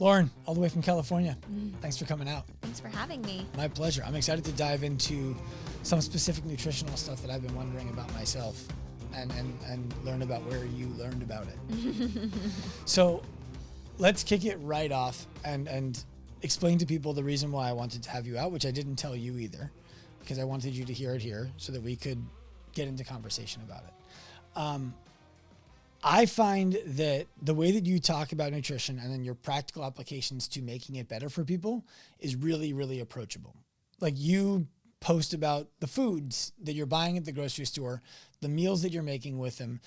Lauren, all the way from California. Thanks for coming out. Thanks for having me. My pleasure. I'm excited to dive into some specific nutritional stuff that I've been wondering about myself and learn about where you learned about it. So let's kick it right off and explain to people the reason why I wanted to have you out, which I didn't tell you either, because I wanted you to hear it here so that we could get into conversation about it. I find that the way that you talk about nutrition and then your practical applications to making it better for people is really, really approachable. Like, you post about the foods that you're buying at the grocery store, the meals that you're making with them.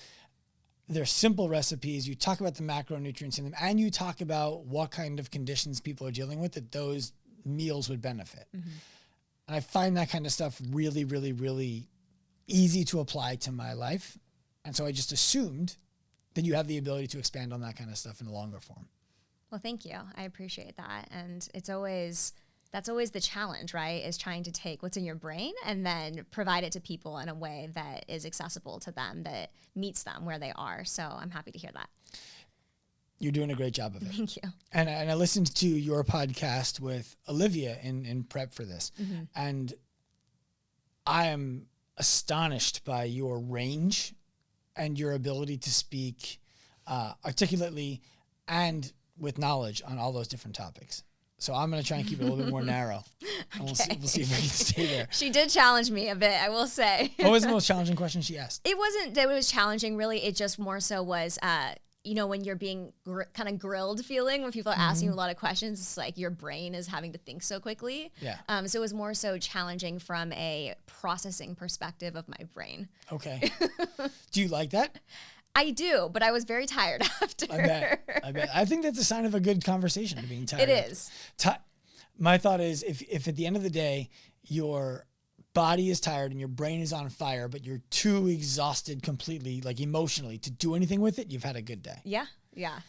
They're simple recipes. You talk about the macronutrients in them, and you talk about what kind of conditions people are dealing with that those meals would benefit. Mm-hmm. And I find that kind of stuff really, really, really easy to apply to my life. And so I just assumed that you have the ability to expand on that kind of stuff in a longer form. Well, thank you. I appreciate that. And that's always the challenge, right? Is trying to take what's in your brain and then provide it to people in a way that is accessible to them, that meets them where they are. So I'm happy to hear that. You're doing a great job of it. Thank you. And I listened to your podcast with Olivia in prep for this. Mm-hmm. And I am astonished by your range and your ability to speak articulately and with knowledge on all those different topics. So I'm going to try and keep it a little bit more narrow. And we'll see if we can stay there. She did challenge me a bit, I will say. What was the most challenging question she asked? It wasn't that it was challenging, really. It just more so was, when you're being kind of grilled feeling, when people are asking you a lot of questions, it's like your brain is having to think so quickly. Yeah. So it was more so challenging from a processing perspective of my brain. Okay. Do you like that? I do, but I was very tired after. I bet. I think that's a sign of a good conversation, to being tired. It is. My thought is, if at the end of the day, your body is tired and your brain is on fire, but you're too exhausted completely, like emotionally, to do anything with it, you've had a good day. Yeah,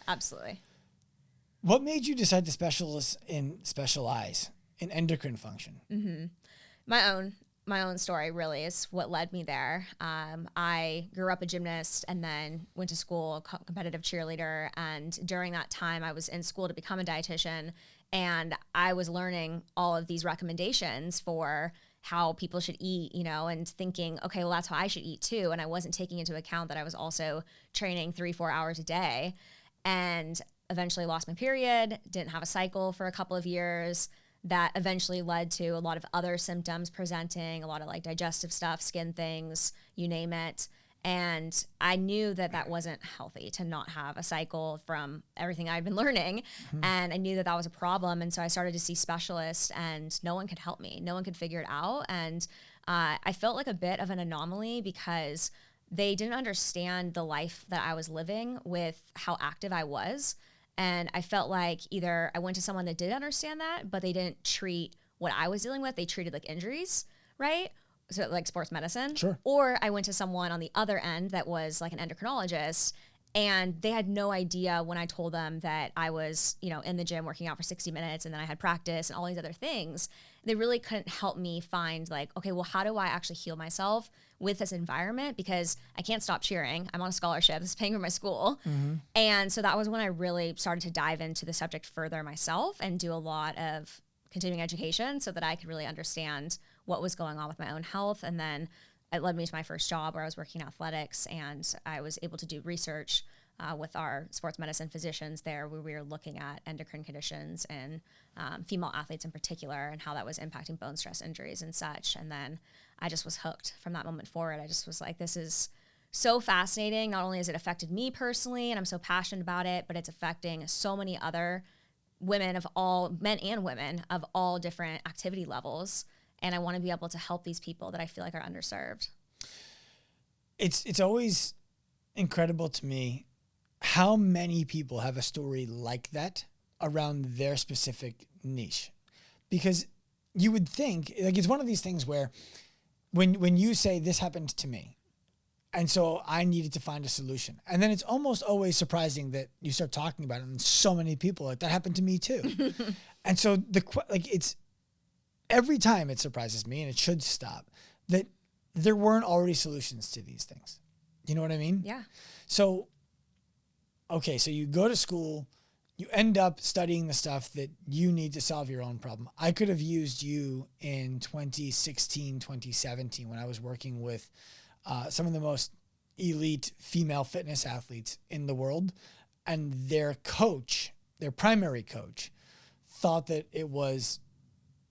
absolutely. What made you decide to specialize in endocrine function? Mm-hmm. My own story really is what led me there. I grew up a gymnast and then went to school, competitive cheerleader. And during that time, I was in school to become a dietitian. And I was learning all of these recommendations for how people should eat, and thinking, okay, well, that's how I should eat too. And I wasn't taking into account that I was also training 3-4 hours a day, and eventually lost my period, didn't have a cycle for a couple of years. That eventually led to a lot of other symptoms presenting, a lot of like digestive stuff, skin things, you name it. And I knew that wasn't healthy to not have a cycle from everything I'd been learning. Mm-hmm. And I knew that was a problem. And so I started to see specialists, and no one could help me. No one could figure it out. And I felt like a bit of an anomaly because they didn't understand the life that I was living with how active I was. And I felt like either I went to someone that did understand that, but they didn't treat what I was dealing with. They treated like injuries, right? So like sports medicine. Sure. Or I went to someone on the other end that was like an endocrinologist, and they had no idea when I told them that I was, in the gym working out for 60 minutes and then I had practice and all these other things. They really couldn't help me find like, okay, well, how do I actually heal myself with this environment? Because I can't stop cheering. I'm on a scholarship. This is paying for my school. Mm-hmm. And so that was when I really started to dive into the subject further myself and do a lot of continuing education so that I could really understand what was going on with my own health. And then it led me to my first job where I was working in athletics, and I was able to do research with our sports medicine physicians there, where we were looking at endocrine conditions and female athletes in particular, and how that was impacting bone stress injuries and such. And then I just was hooked from that moment forward. I just was like, this is so fascinating. Not only has it affected me personally, and I'm so passionate about it, but it's affecting so many other women of all, men and women of all different activity levels. And I want to be able to help these people that I feel like are underserved. It's always incredible to me how many people have a story like that around their specific niche. Because you would think, like, it's one of these things where when you say this happened to me, and so I needed to find a solution. And then it's almost always surprising that you start talking about it and so many people like, that happened to me too. And so it's every time it surprises me, and it should stop, that there weren't already solutions to these things. You know what I mean? Yeah. So, okay, so you go to school, you end up studying the stuff that you need to solve your own problem. I could have used you in 2016, 2017 when I was working with some of the most elite female fitness athletes in the world. And their coach, their primary coach, thought that it was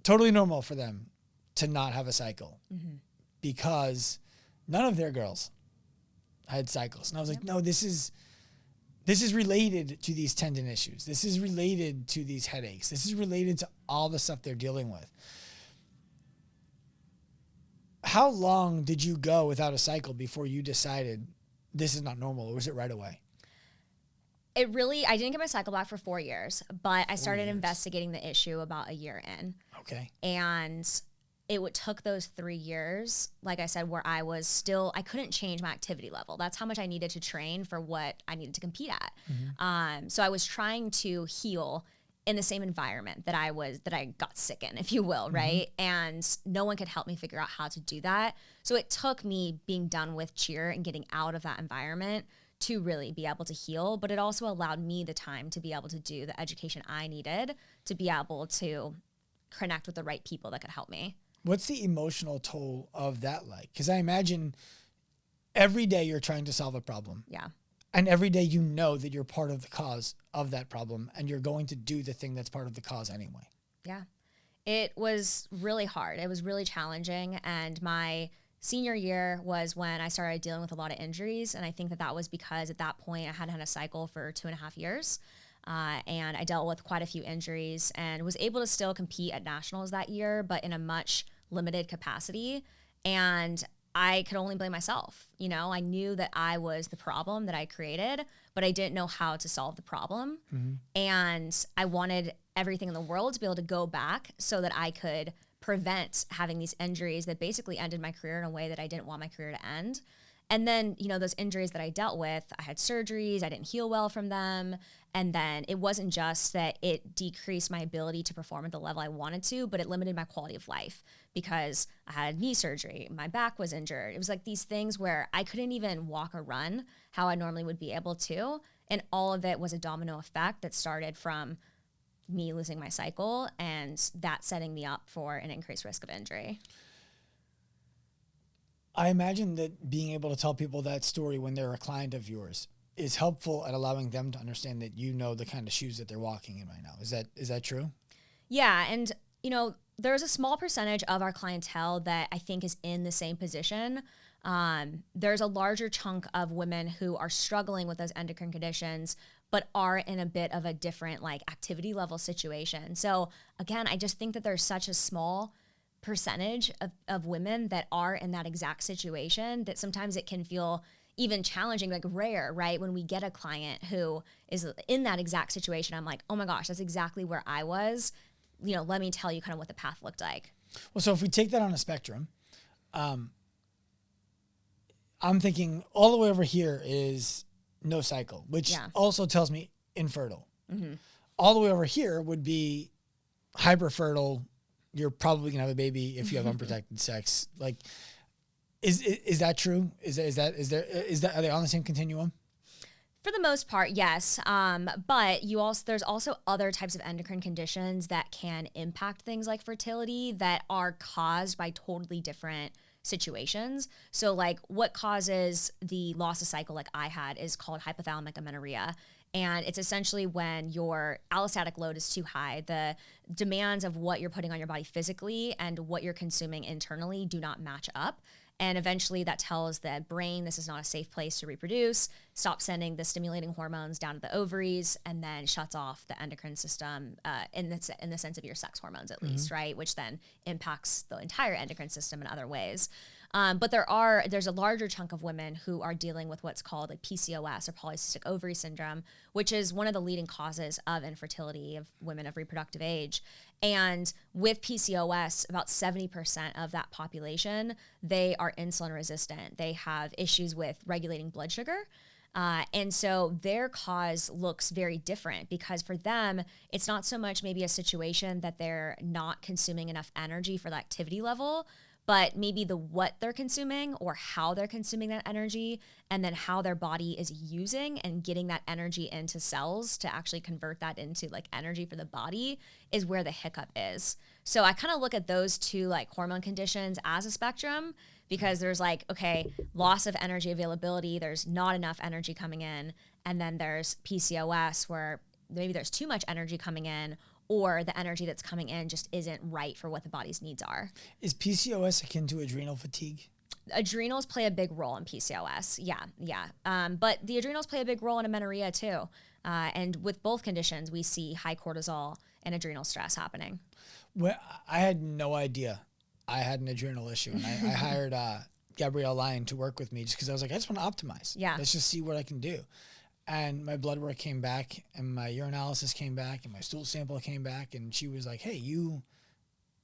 totally normal for them to not have a cycle because none of their girls had cycles. And I was like, no, this is related to these tendon issues. This is related to these headaches. This is related to all the stuff they're dealing with. How long did you go without a cycle before you decided this is not normal, or was it right away? I didn't get my cycle back for 4 years, but I started investigating the issue about a year in. Okay. And it took those 3 years, like I said, where I couldn't change my activity level. That's how much I needed to train for what I needed to compete at. So I was trying to heal in the same environment that I got sick in, if you will, right? And no one could help me figure out how to do that. So it took me being done with cheer and getting out of that environment to really be able to heal, but it also allowed me the time to be able to do the education I needed to be able to connect with the right people that could help me. What's the emotional toll of that like? Because I imagine every day you're trying to solve a problem. Yeah. And every day you know that you're part of the cause of that problem and you're going to do the thing that's part of the cause anyway. Yeah. It was really hard. It was really challenging. And my senior year was when I started dealing with a lot of injuries. And I think that was because at that point I hadn't had a cycle for 2.5 years. And I dealt with quite a few injuries and was able to still compete at nationals that year, but in a much limited capacity. And I could only blame myself. You know, I knew that I was the problem that I created, but I didn't know how to solve the problem. And I wanted everything in the world to be able to go back so that I could prevent having these injuries that basically ended my career in a way that I didn't want my career to end. And then, you know, those injuries that I dealt with, I had surgeries, I didn't heal well from them. And then it wasn't just that it decreased my ability to perform at the level I wanted to, but it limited my quality of life because I had knee surgery, my back was injured. It was like these things where I couldn't even walk or run how I normally would be able to. And all of it was a domino effect that started from me losing my cycle and that setting me up for an increased risk of injury. I imagine that being able to tell people that story when they're a client of yours is helpful at allowing them to understand that you know the kind of shoes that they're walking in right now. Is that true? Yeah. And, you know, there's a small percentage of our clientele that I think is in the same position. There's a larger chunk of women who are struggling with those endocrine conditions, but are in a bit of a different like activity level situation. So again, I just think that there's such a small percentage of women that are in that exact situation that sometimes it can feel even challenging, like rare, right? When we get a client who is in that exact situation, I'm like, oh my gosh, that's exactly where I was. You know, let me tell you kind of what the path looked like. Well, so if we take that on a spectrum, I'm thinking all the way over here is no cycle, which also tells me infertile. All the way over here would be hyperfertile. You're probably gonna have a baby if you have unprotected sex. Like, is that true? Is that are they on the same continuum? For the most part, yes. But there's also other types of endocrine conditions that can impact things like fertility that are caused by totally different situations. So like what causes the loss of cycle like I had is called hypothalamic amenorrhea. And it's essentially when your allostatic load is too high, the demands of what you're putting on your body physically and what you're consuming internally do not match up. And eventually that tells the brain this is not a safe place to reproduce, stops sending the stimulating hormones down to the ovaries, and then shuts off the endocrine system in the sense of your sex hormones at least, right? Which then impacts the entire endocrine system in other ways. But there's a larger chunk of women who are dealing with what's called like PCOS or polycystic ovary syndrome, which is one of the leading causes of infertility of women of reproductive age. And with PCOS, about 70% of that population, they are insulin resistant. They have issues with regulating blood sugar. And so their cause looks very different because for them, it's not so much maybe a situation that they're not consuming enough energy for the activity level, but maybe the what they're consuming or how they're consuming that energy, and then how their body is using and getting that energy into cells to actually convert that into like energy for the body is where the hiccup is. So I kind of look at those two like hormone conditions as a spectrum, because there's like, okay, loss of energy availability, there's not enough energy coming in, and then there's PCOS where maybe there's too much energy coming in, or the energy that's coming in just isn't right for what the body's needs are. Is PCOS akin to adrenal fatigue? Adrenals play a big role in PCOS. Yeah. But the adrenals play a big role in amenorrhea too. And with both conditions, we see high cortisol and adrenal stress happening. Well, I had no idea I had an adrenal issue. And I hired Gabrielle Lyon to work with me just because I was like, I just want to optimize. Yeah. Let's just see what I can do. And my blood work came back, and my urinalysis came back, and my stool sample came back, and she was like, hey,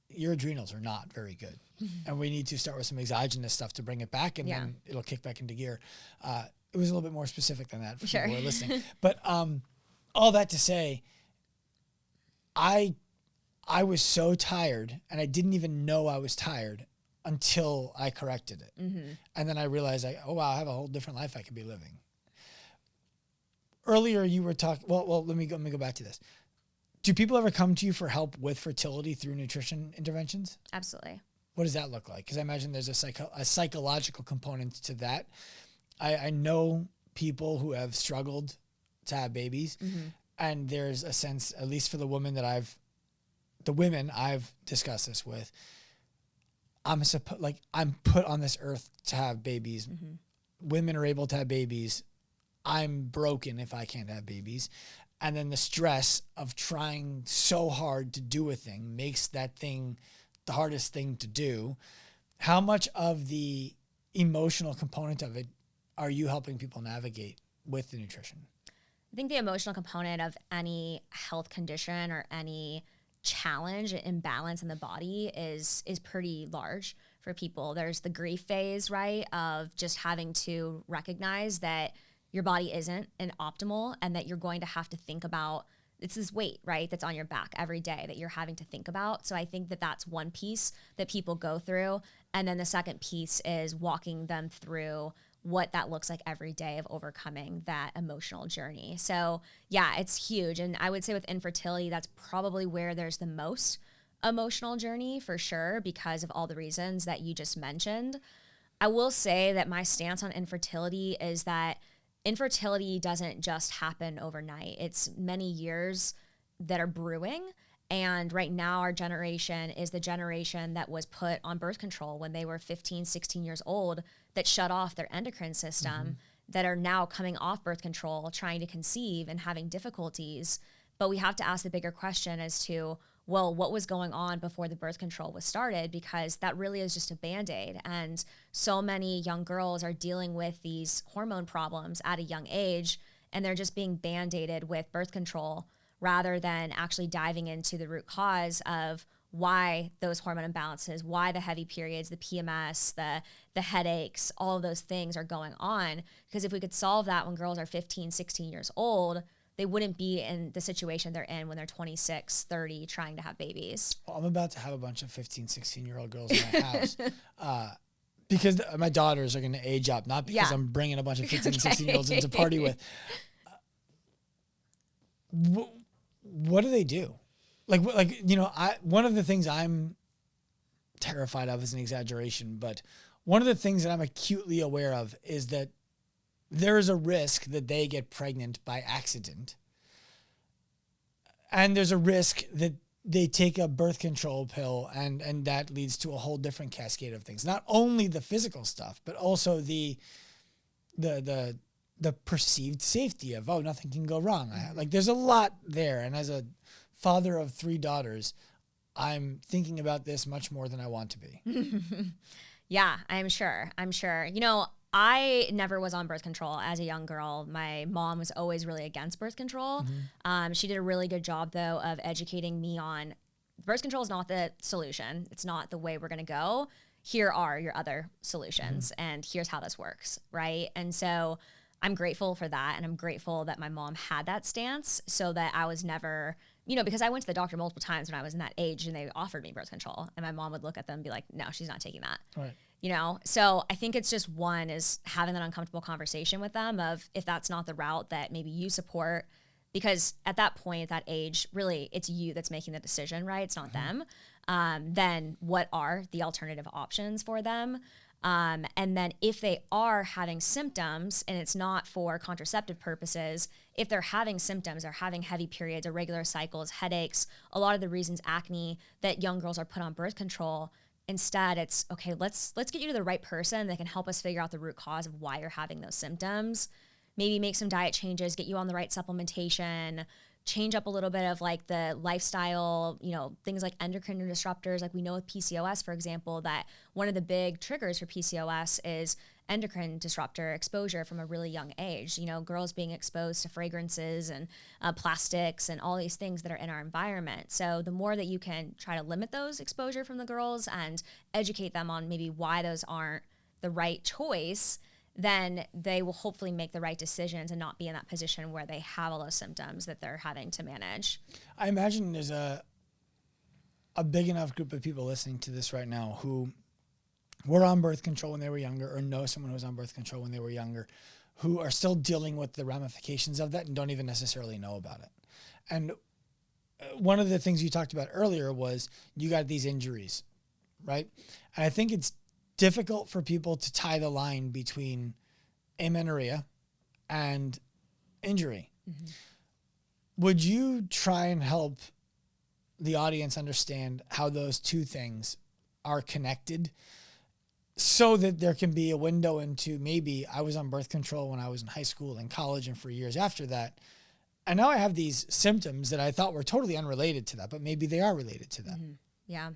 your adrenals are not very good. And we need to start with some exogenous stuff to bring it back, and then it'll kick back into gear. It was a little bit more specific than that for people who are listening. But all that to say, I was so tired, and I didn't even know I was tired until I corrected it. Mm-hmm. And then I realized, oh, wow, I have a whole different life I could be living. Earlier, you were talking. Well, let me go back to this. Do people ever come to you for help with fertility through nutrition interventions? Absolutely. What does that look like? Because I imagine there's a psychological component to that. I know people who have struggled to have babies, and there's a sense, at least for the women I've discussed this with, I'm put on this earth to have babies. Women are able to have babies. I'm broken if I can't have babies. And then the stress of trying so hard to do a thing makes that thing the hardest thing to do. How much of the emotional component of it are you helping people navigate with the nutrition? I think the emotional component of any health condition or any challenge, imbalance in the body is pretty large for people. There's the grief phase, right, of just having to recognize that your body isn't an optimal, and that you're going to have to think about, it's this weight, right, that's on your back every day that you're having to think about. So I think that that's one piece that people go through. And then the second piece is walking them through what that looks like every day of overcoming that emotional journey. So yeah, it's huge. And I would say with infertility, that's probably where there's the most emotional journey for sure, because of all the reasons that you just mentioned. I will say that my stance on infertility is that infertility doesn't just happen overnight. It's many years that are brewing. And right now, our generation is the generation that was put on birth control when they were 15, 16 years old, that shut off their endocrine system, that are now coming off birth control, trying to conceive and having difficulties. But we have to ask the bigger question as to, well, what was going on before the birth control was started? Because that really is just a Band-Aid. And so many young girls are dealing with these hormone problems at a young age, and they're just being Band-Aided with birth control rather than actually diving into the root cause of why those hormone imbalances, why the heavy periods, the PMS, the headaches, all of those things are going on. Because if we could solve that when girls are 15, 16 years old, they wouldn't be in the situation they're in when they're 26, 30, trying to have babies. Well, I'm about to have a bunch of 15, 16-year-old girls in my house because my daughters are going to age up, not because I'm bringing a bunch of 15, 16-year-olds in to party with. What do they do? One of the things I'm terrified of is an exaggeration, but one of the things that I'm acutely aware of is that there is a risk that they get pregnant by accident. And there's a risk that they take a birth control pill and that leads to a whole different cascade of things. Not only the physical stuff, but also the perceived safety of, oh, nothing can go wrong. There's a lot there. And as a father of 3 daughters, I'm thinking about this much more than I want to be. Yeah, I'm sure. I never was on birth control as a young girl. My mom was always really against birth control. She did a really good job, though, of educating me on birth control is not the solution. It's not the way we're going to go. Here are your other solutions, and here's how this works, right? And so I'm grateful for that, and I'm grateful that my mom had that stance so that I was never, because I went to the doctor multiple times when I was in that age and they offered me birth control, and my mom would look at them and be like, no, she's not taking that. Right. So I think it's just one is having that uncomfortable conversation with them of if that's not the route that maybe you support, because at that point, at that age, really it's you that's making the decision, right? It's not them. Then what are the alternative options for them? And then if they are having symptoms and it's not for contraceptive purposes, if they're having symptoms, they're having heavy periods, irregular cycles, headaches, a lot of the reasons acne, that young girls are put on birth control. Instead, it's okay, let's get you to the right person that can help us figure out the root cause of why you're having those symptoms. Maybe make some diet changes, get you on the right supplementation, change up a little bit of like the lifestyle, things like endocrine disruptors. Like we know with PCOS, for example, that one of the big triggers for PCOS is endocrine disruptor exposure from a really young age. Girls being exposed to fragrances and plastics and all these things that are in our environment. So the more that you can try to limit those exposure from the girls and educate them on maybe why those aren't the right choice, then they will hopefully make the right decisions and not be in that position where they have all those symptoms that they're having to manage. I imagine there's a big enough group of people listening to this right now who were on birth control when they were younger, or know someone who was on birth control when they were younger, who are still dealing with the ramifications of that and don't even necessarily know about it. And one of the things you talked about earlier was you got these injuries, right? And I think it's difficult for people to tie the line between amenorrhea and injury. Mm-hmm. Would you try and help the audience understand how those two things are connected, so that there can be a window into, maybe I was on birth control when I was in high school and college and for years after that, and now I have these symptoms that I thought were totally unrelated to that, but maybe they are related to that. Mm-hmm. Yeah.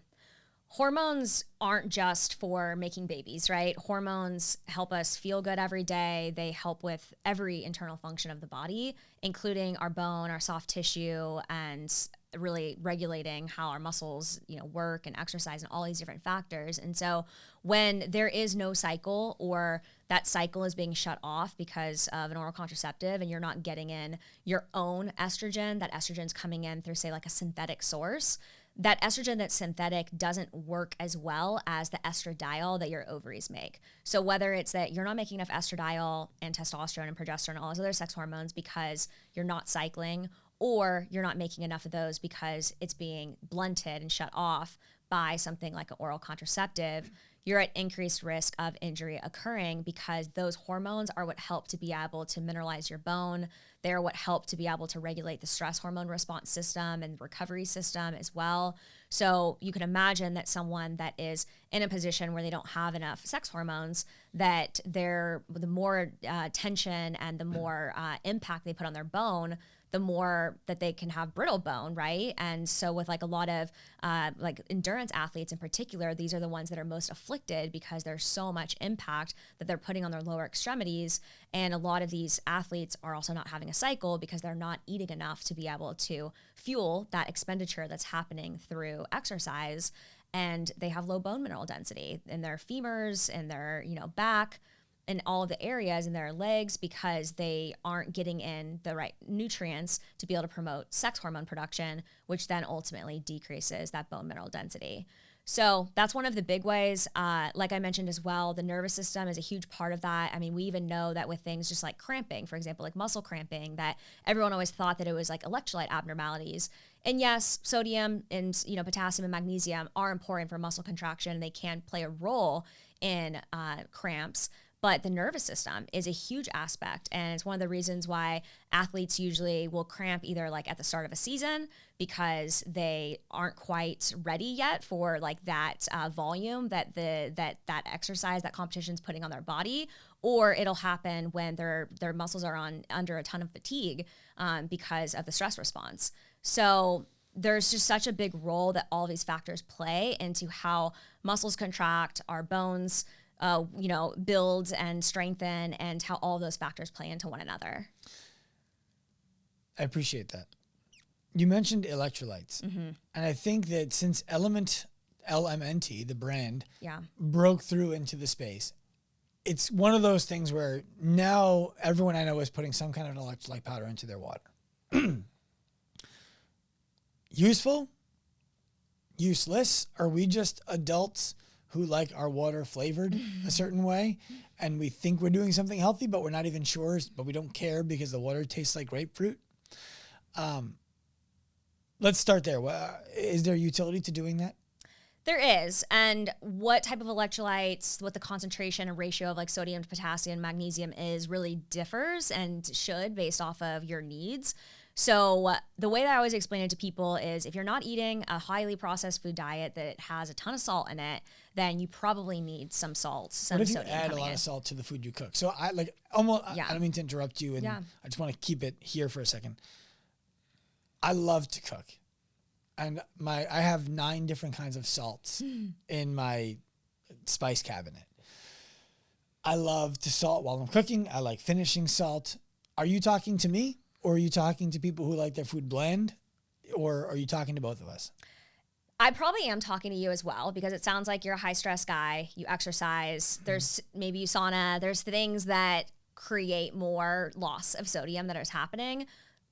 Hormones aren't just for making babies, right? Hormones help us feel good every day. They help with every internal function of the body, including our bone, our soft tissue, and really regulating how our muscles, work and exercise and all these different factors. And so when there is no cycle, or that cycle is being shut off because of an oral contraceptive and you're not getting in your own estrogen, that estrogen's coming in through, say, like a synthetic source, that estrogen that's synthetic doesn't work as well as the estradiol that your ovaries make. So whether it's that you're not making enough estradiol and testosterone and progesterone and all those other sex hormones because you're not cycling, or you're not making enough of those because it's being blunted and shut off by something like an oral contraceptive, you're at increased risk of injury occurring, because those hormones are what help to be able to mineralize your bone. They're what help to be able to regulate the stress hormone response system and recovery system as well. So you can imagine that someone that is in a position where they don't have enough sex hormones, that the more tension and the more impact they put on their bone, the more that they can have brittle bone, right? And so with like a lot of like endurance athletes in particular, these are the ones that are most afflicted because there's so much impact that they're putting on their lower extremities. And a lot of these athletes are also not having a cycle because they're not eating enough to be able to fuel that expenditure that's happening through exercise. And they have low bone mineral density in their femurs and their, back, in all of the areas in their legs, because they aren't getting in the right nutrients to be able to promote sex hormone production, which then ultimately decreases that bone mineral density. So that's one of the big ways. Like I mentioned as well, the nervous system is a huge part of that. I mean, we even know that with things just like cramping, for example, like muscle cramping, that everyone always thought that it was like electrolyte abnormalities. And yes, sodium and potassium and magnesium are important for muscle contraction, and they can play a role in cramps. But the nervous system is a huge aspect, and it's one of the reasons why athletes usually will cramp either like at the start of a season because they aren't quite ready yet for like that volume that that exercise, that competition's putting on their body, or it'll happen when their muscles are under a ton of fatigue because of the stress response. So there's just such a big role that all these factors play into how muscles contract, our bones build and strengthen, and how all those factors play into one another. I appreciate that. You mentioned electrolytes. Mm-hmm. And I think that since LMNT, the brand, broke through into the space, it's one of those things where now everyone I know is putting some kind of an electrolyte powder into their water. useful? Useless? Are we just adults who like our water flavored a certain way and we think we're doing something healthy, but we're not even sure, but we don't care because the water tastes like grapefruit? Let's start there. Is there utility to doing that? There is. And what type of electrolytes, what the concentration and ratio of like sodium to potassium, magnesium is really differs and should based off of your needs. So the way that I always explain it to people is if you're not eating a highly processed food diet that has a ton of salt in it, then you probably need some salt, some what if sodium you add a lot of salt to the food you cook? So I don't mean to interrupt you, and I just want to keep it here for a second. I love to cook. And I have 9 different kinds of salts in my spice cabinet. I love to salt while I'm cooking. I like finishing salt. Are you talking to me, or are you talking to people who like their food bland, or are you talking to both of us? I probably am talking to you as well, because it sounds like you're a high stress guy. You exercise. There's maybe you sauna. There's things that create more loss of sodium that is happening.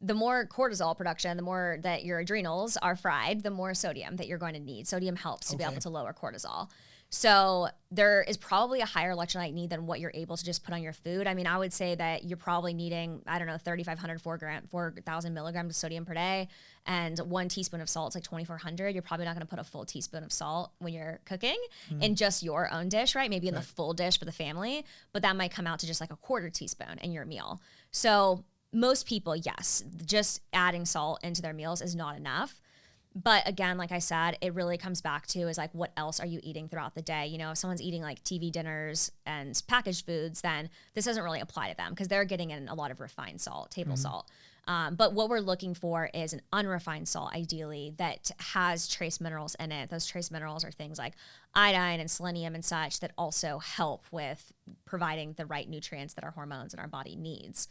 The more cortisol production, the more that your adrenals are fried, the more sodium that you're going to need. Sodium helps to be able to lower cortisol. So there is probably a higher electrolyte need than what you're able to just put on your food. I mean, I would say that you're probably needing, 3,500, 4,000 milligrams of sodium per day, and 1 teaspoon of salt is like 2,400. You're probably not going to put a full teaspoon of salt when you're cooking in just your own dish, right? Maybe in the full dish for the family, but that might come out to just like a 1/4 teaspoon in your meal. So most people, yes, just adding salt into their meals is not enough. But again, like I said, it really comes back to is like, what else are you eating throughout the day? You know, if someone's eating like TV dinners and packaged foods, then this doesn't really apply to them because they're getting in a lot of refined salt, table salt. But what we're looking for is an unrefined salt, ideally, that has trace minerals in it. Those trace minerals are things like iodine and selenium and such that also help with providing the right nutrients that our hormones and our body needs.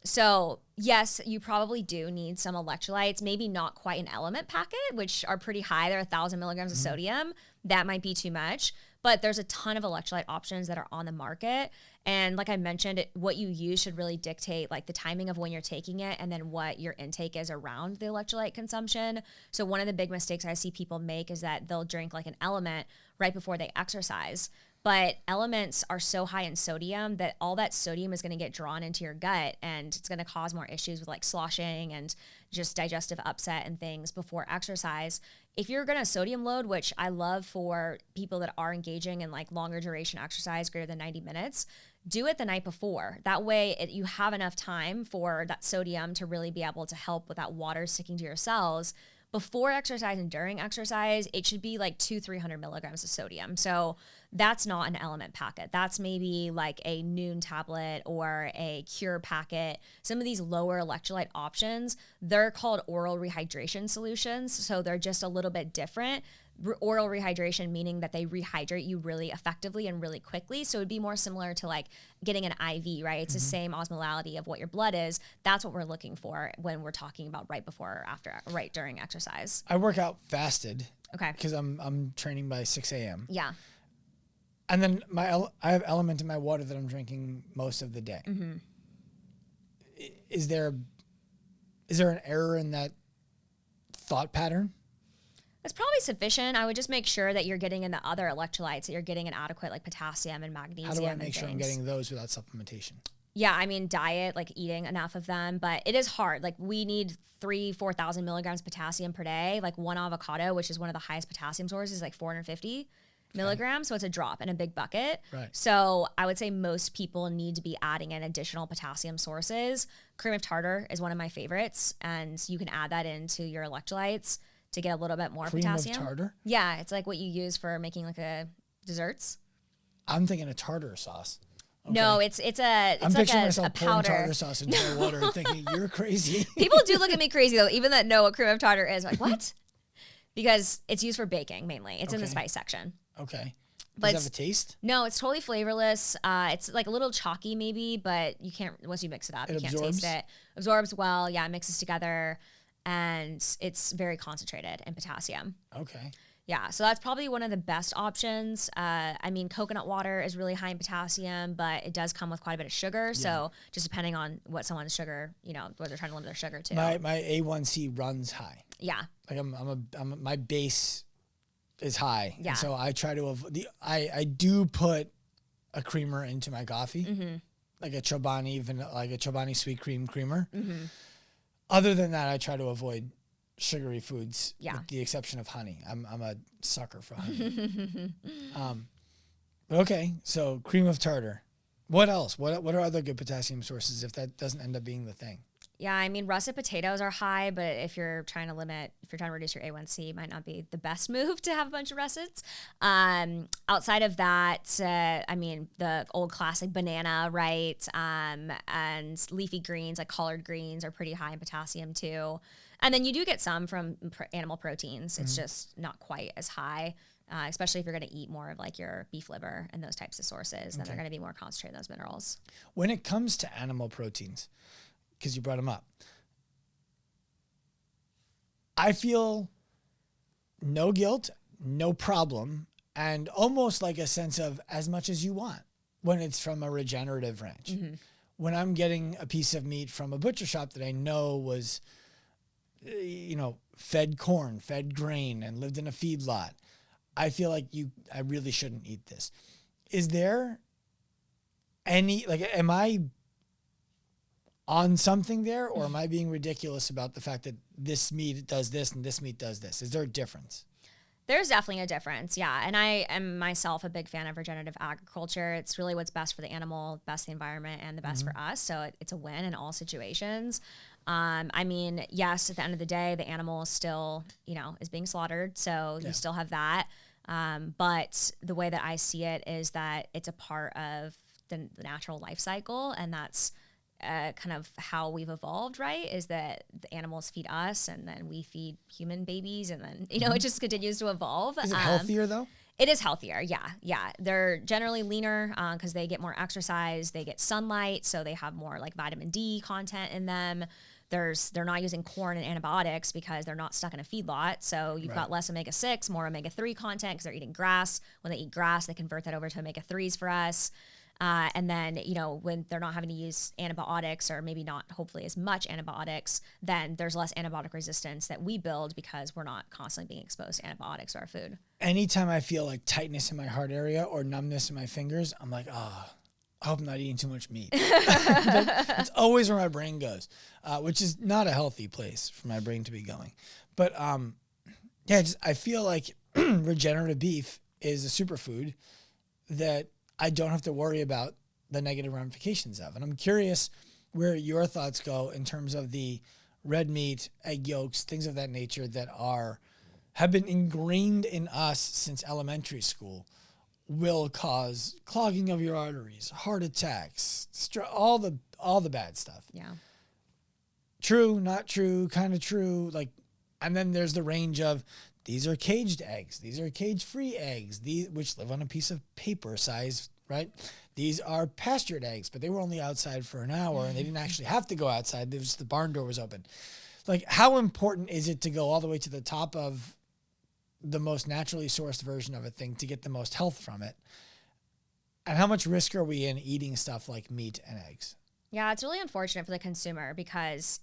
So yes, you probably do need some electrolytes, maybe not quite an element packet, which are pretty high. They're 1,000 milligrams of sodium. That might be too much, but there's a ton of electrolyte options that are on the market. And like I mentioned, what you use should really dictate like the timing of when you're taking it and then what your intake is around the electrolyte consumption. So one of the big mistakes I see people make is that they'll drink like an element right before they exercise. But elements are so high in sodium that all that sodium is going to get drawn into your gut, and it's going to cause more issues with like sloshing and just digestive upset and things before exercise. If you're going to sodium load, which I love for people that are engaging in like longer duration exercise, greater than 90 minutes, do it the night before. That way you have enough time for that sodium to really be able to help with that water sticking to your cells. Before exercise and during exercise, it should be like 200-300 milligrams of sodium. So that's not an element packet. That's maybe like a noon tablet or a cure packet. Some of these lower electrolyte options, they're called oral rehydration solutions. So they're just a little bit different. Oral rehydration meaning that they rehydrate you really effectively and really quickly. So it'd be more similar to like getting an IV, right? It's the same osmolality of what your blood is. That's what we're looking for when we're talking about right before or after, right during exercise. I work out fasted. Okay. Because I'm training by 6 a.m. Yeah. And then I have element in my water that I'm drinking most of the day. Mm-hmm. Is there an error in that thought pattern? It's probably sufficient. I would just make sure that you're getting in the other electrolytes, that you're getting an adequate like potassium and magnesium. How do I make sure I'm getting those without supplementation? Yeah, I mean, diet, like eating enough of them, but it is hard. Like we need 4,000 milligrams potassium per day. Like one avocado, which is one of the highest potassium sources, is like 450 milligrams. So it's a drop in a big bucket. Right. So I would say most people need to be adding in additional potassium sources. Cream of tartar is one of my favorites, and you can add that into your electrolytes to get a little bit more potassium. Cream of tartar? Yeah, it's like what you use for making like a desserts. I'm thinking a tartar sauce. Okay. No, it's I'm like picturing myself a pouring powder. tartar sauce into my water and thinking, you're crazy. People do look at me crazy though, even that know what cream of tartar is. Like, what? Because it's used for baking mainly. It's in the spice section. Okay. But does it have a taste? No, it's totally flavorless. It's like a little chalky maybe, but you can't, once you mix it up, you can't taste it. Absorbs well. Yeah, it mixes together. And it's very concentrated in potassium. Okay. Yeah, so that's probably one of the best options. I mean, coconut water is really high in potassium, but it does come with quite a bit of sugar. Yeah. So just depending on what someone's sugar, what they're trying to limit their sugar to. My A1C runs high. Yeah. Like my base is high. Yeah. And so I try to avoid I do put a creamer into my coffee, like a Chobani sweet cream creamer. Mm-hmm. Other than that, I try to avoid sugary foods, with the exception of honey. I'm a sucker for honey. Okay, so cream of tartar. What else? What are other good potassium sources if that doesn't end up being the thing? Yeah, I mean, russet potatoes are high, but if you're trying to reduce your A1C, it might not be the best move to have a bunch of russets. Outside of that, I mean, the old classic banana, right? And leafy greens, like collard greens, are pretty high in potassium too. And then you do get some from animal proteins. It's just not quite as high, especially if you're going to eat more of like your beef liver and those types of sources. Then they're going to be more concentrated in those minerals. When it comes to animal proteins, because you brought them up, I feel no guilt, no problem, and almost like a sense of as much as you want when it's from a regenerative ranch. Mm-hmm. When I'm getting a piece of meat from a butcher shop that I know was, fed corn, fed grain, and lived in a feedlot, I feel like I really shouldn't eat this. Is there any, am I on something there, or am I being ridiculous about the fact that this meat does this and this meat does this? Is there a difference? There's definitely a difference, yeah. And I am myself a big fan of regenerative agriculture. It's really what's best for the animal, best for the environment, and the best for us. So it's a win in all situations. I mean, yes, at the end of the day, the animal still, is being slaughtered. So you still have that. But the way that I see it is that it's a part of the natural life cycle, and that's kind of how we've evolved, right? Is that the animals feed us, and then we feed human babies, and then, it just continues to evolve. Is it healthier though? It is healthier. Yeah. They're generally leaner because they get more exercise, they get sunlight, so they have more like vitamin D content in them. They're not using corn and antibiotics because they're not stuck in a feedlot. So you've got less omega-6, more omega-3 content because they're eating grass. When they eat grass, they convert that over to omega-3s for us. And then, when they're not having to use antibiotics, or maybe not, hopefully, as much antibiotics, then there's less antibiotic resistance that we build because we're not constantly being exposed to antibiotics to our food. Anytime I feel like tightness in my heart area or numbness in my fingers, I'm like, I hope I'm not eating too much meat. It's always where my brain goes, which is not a healthy place for my brain to be going. But I feel like regenerative beef is a superfood that I don't have to worry about the negative ramifications of. And I'm curious where your thoughts go in terms of the red meat, egg yolks, things of that nature that have been ingrained in us since elementary school, will cause clogging of your arteries, heart attacks, all the bad stuff. Yeah. True, not true, kind of true. And then there's the range of, these are caged eggs. These are cage-free eggs, which live on a piece of paper size, right? These are pastured eggs, but they were only outside for an hour, and they didn't actually have to go outside. The barn door was open. How important is it to go all the way to the top of the most naturally sourced version of a thing to get the most health from it? And how much risk are we in eating stuff like meat and eggs? Yeah, it's really unfortunate for the consumer because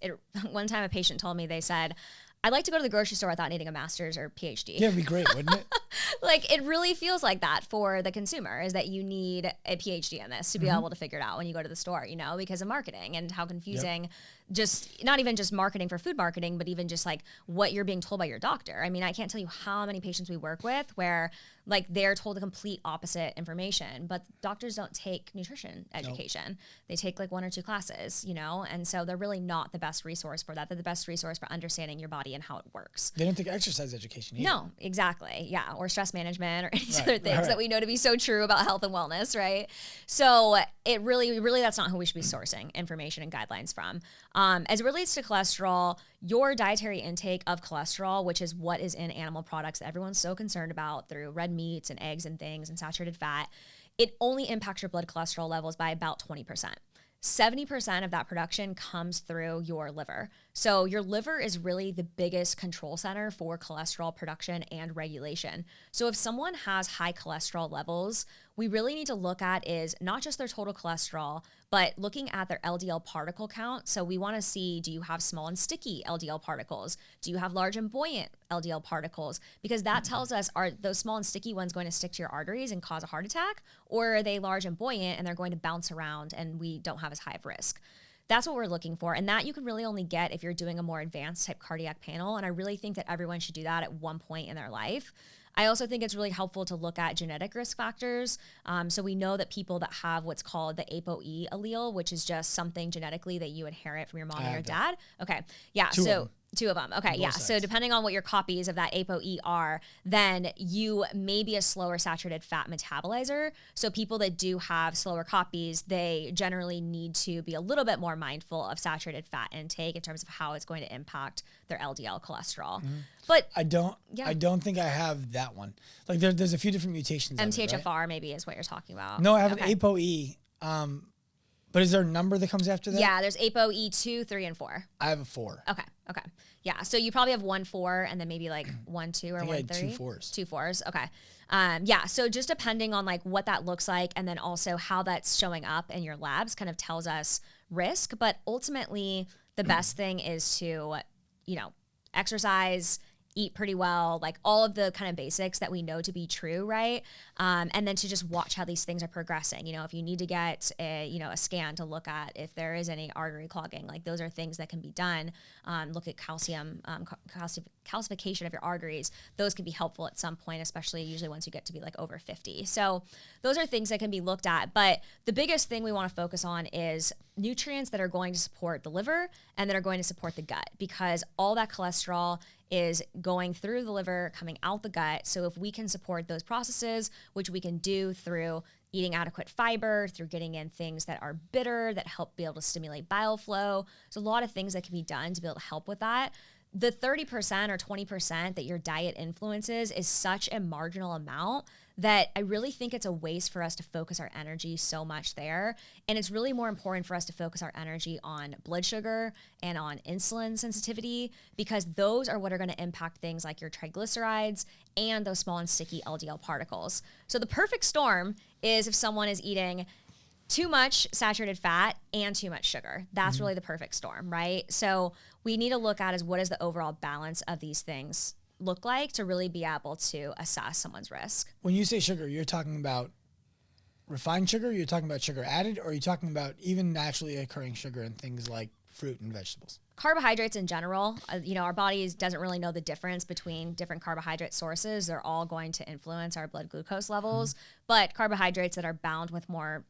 one time a patient told me, they said, I'd like to go to the grocery store without needing a master's or PhD. Yeah, it'd be great, wouldn't it? It really feels like that for the consumer, is that you need a PhD in this to be able to figure it out when you go to the store, because of marketing and how confusing, just not even just marketing for food marketing, but even just what you're being told by your doctor. I mean, I can't tell you how many patients we work with where they're told the complete opposite information, but doctors don't take nutrition education. Nope. They take 1 or 2 classes, and so they're really not the best resource for that. They're the best resource for understanding your body and how it works. They don't take exercise education either. No, exactly. Yeah. Or stress management or any other things that we know to be so true about health and wellness, right? So it really, that's not who we should be sourcing information and guidelines from. As it relates to cholesterol, your dietary intake of cholesterol, which is what is in animal products that everyone's so concerned about through red meats and eggs and things and saturated fat, it only impacts your blood cholesterol levels by about 20%. 70% of that production comes through your liver. So your liver is really the biggest control center for cholesterol production and regulation. So if someone has high cholesterol levels, we really need to look at is not just their total cholesterol, but looking at their LDL particle count. So we want to see, do you have small and sticky LDL particles? Do you have large and buoyant LDL particles? Because that tells us, are those small and sticky ones going to stick to your arteries and cause a heart attack? Or are they large and buoyant and they're going to bounce around and we don't have as high of risk? That's what we're looking for. And that you can really only get if you're doing a more advanced type cardiac panel. And I really think that everyone should do that at one point in their life. I also think it's really helpful to look at genetic risk factors. So we know that people that have what's called the ApoE allele, which is just something genetically that you inherit from your mom or your dad. Okay. Yeah. Two of them. Okay. Yeah. Sides. So depending on what your copies of that ApoE are, then you may be a slower saturated fat metabolizer. So people that do have slower copies, they generally need to be a little bit more mindful of saturated fat intake in terms of how it's going to impact their LDL cholesterol. But I don't think I have that one. Like there's a few different mutations. MTHFR right? maybe is what you're talking about. No, I have an ApoE. But is there a number that comes after that? Yeah, there's ApoE 2, 3, and 4. I have a 4. Okay. Yeah, so you probably have 1 4 and then maybe like 1 2 or 1 3. 2 4s. 2 4s. Okay. Yeah, so just depending on like what that looks like and then also how that's showing up in your labs kind of tells us risk. But ultimately, the best thing is to, exercise, eat pretty well, like all of the kind of basics that we know to be true, right? And then to just watch how these things are progressing. If you need to get a scan to look at if there is any artery clogging, like those are things that can be done. Look at calcification of your arteries. Those can be helpful at some point, especially usually once you get to be like over 50. So those are things that can be looked at. But the biggest thing we want to focus on is nutrients that are going to support the liver and that are going to support the gut, because all that cholesterol is going through the liver, coming out the gut. So if we can support those processes, which we can do through eating adequate fiber, through getting in things that are bitter, that help be able to stimulate bile flow. There's a lot of things that can be done to be able to help with that. The 30% or 20% that your diet influences is such a marginal amount that I really think it's a waste for us to focus our energy so much there. And it's really more important for us to focus our energy on blood sugar and on insulin sensitivity, because those are what are going to impact things like your triglycerides and those small and sticky LDL particles. So the perfect storm is if someone is eating too much saturated fat and too much sugar. That's really the perfect storm, right? So we need to look at is what is the overall balance of these things look like to really be able to assess someone's risk. When you say sugar, you're talking about refined sugar, you're talking about sugar added, or are you talking about even naturally occurring sugar in things like fruit and vegetables? Carbohydrates in general, our body doesn't really know the difference between different carbohydrate sources. They're all going to influence our blood glucose levels, but carbohydrates that are bound with more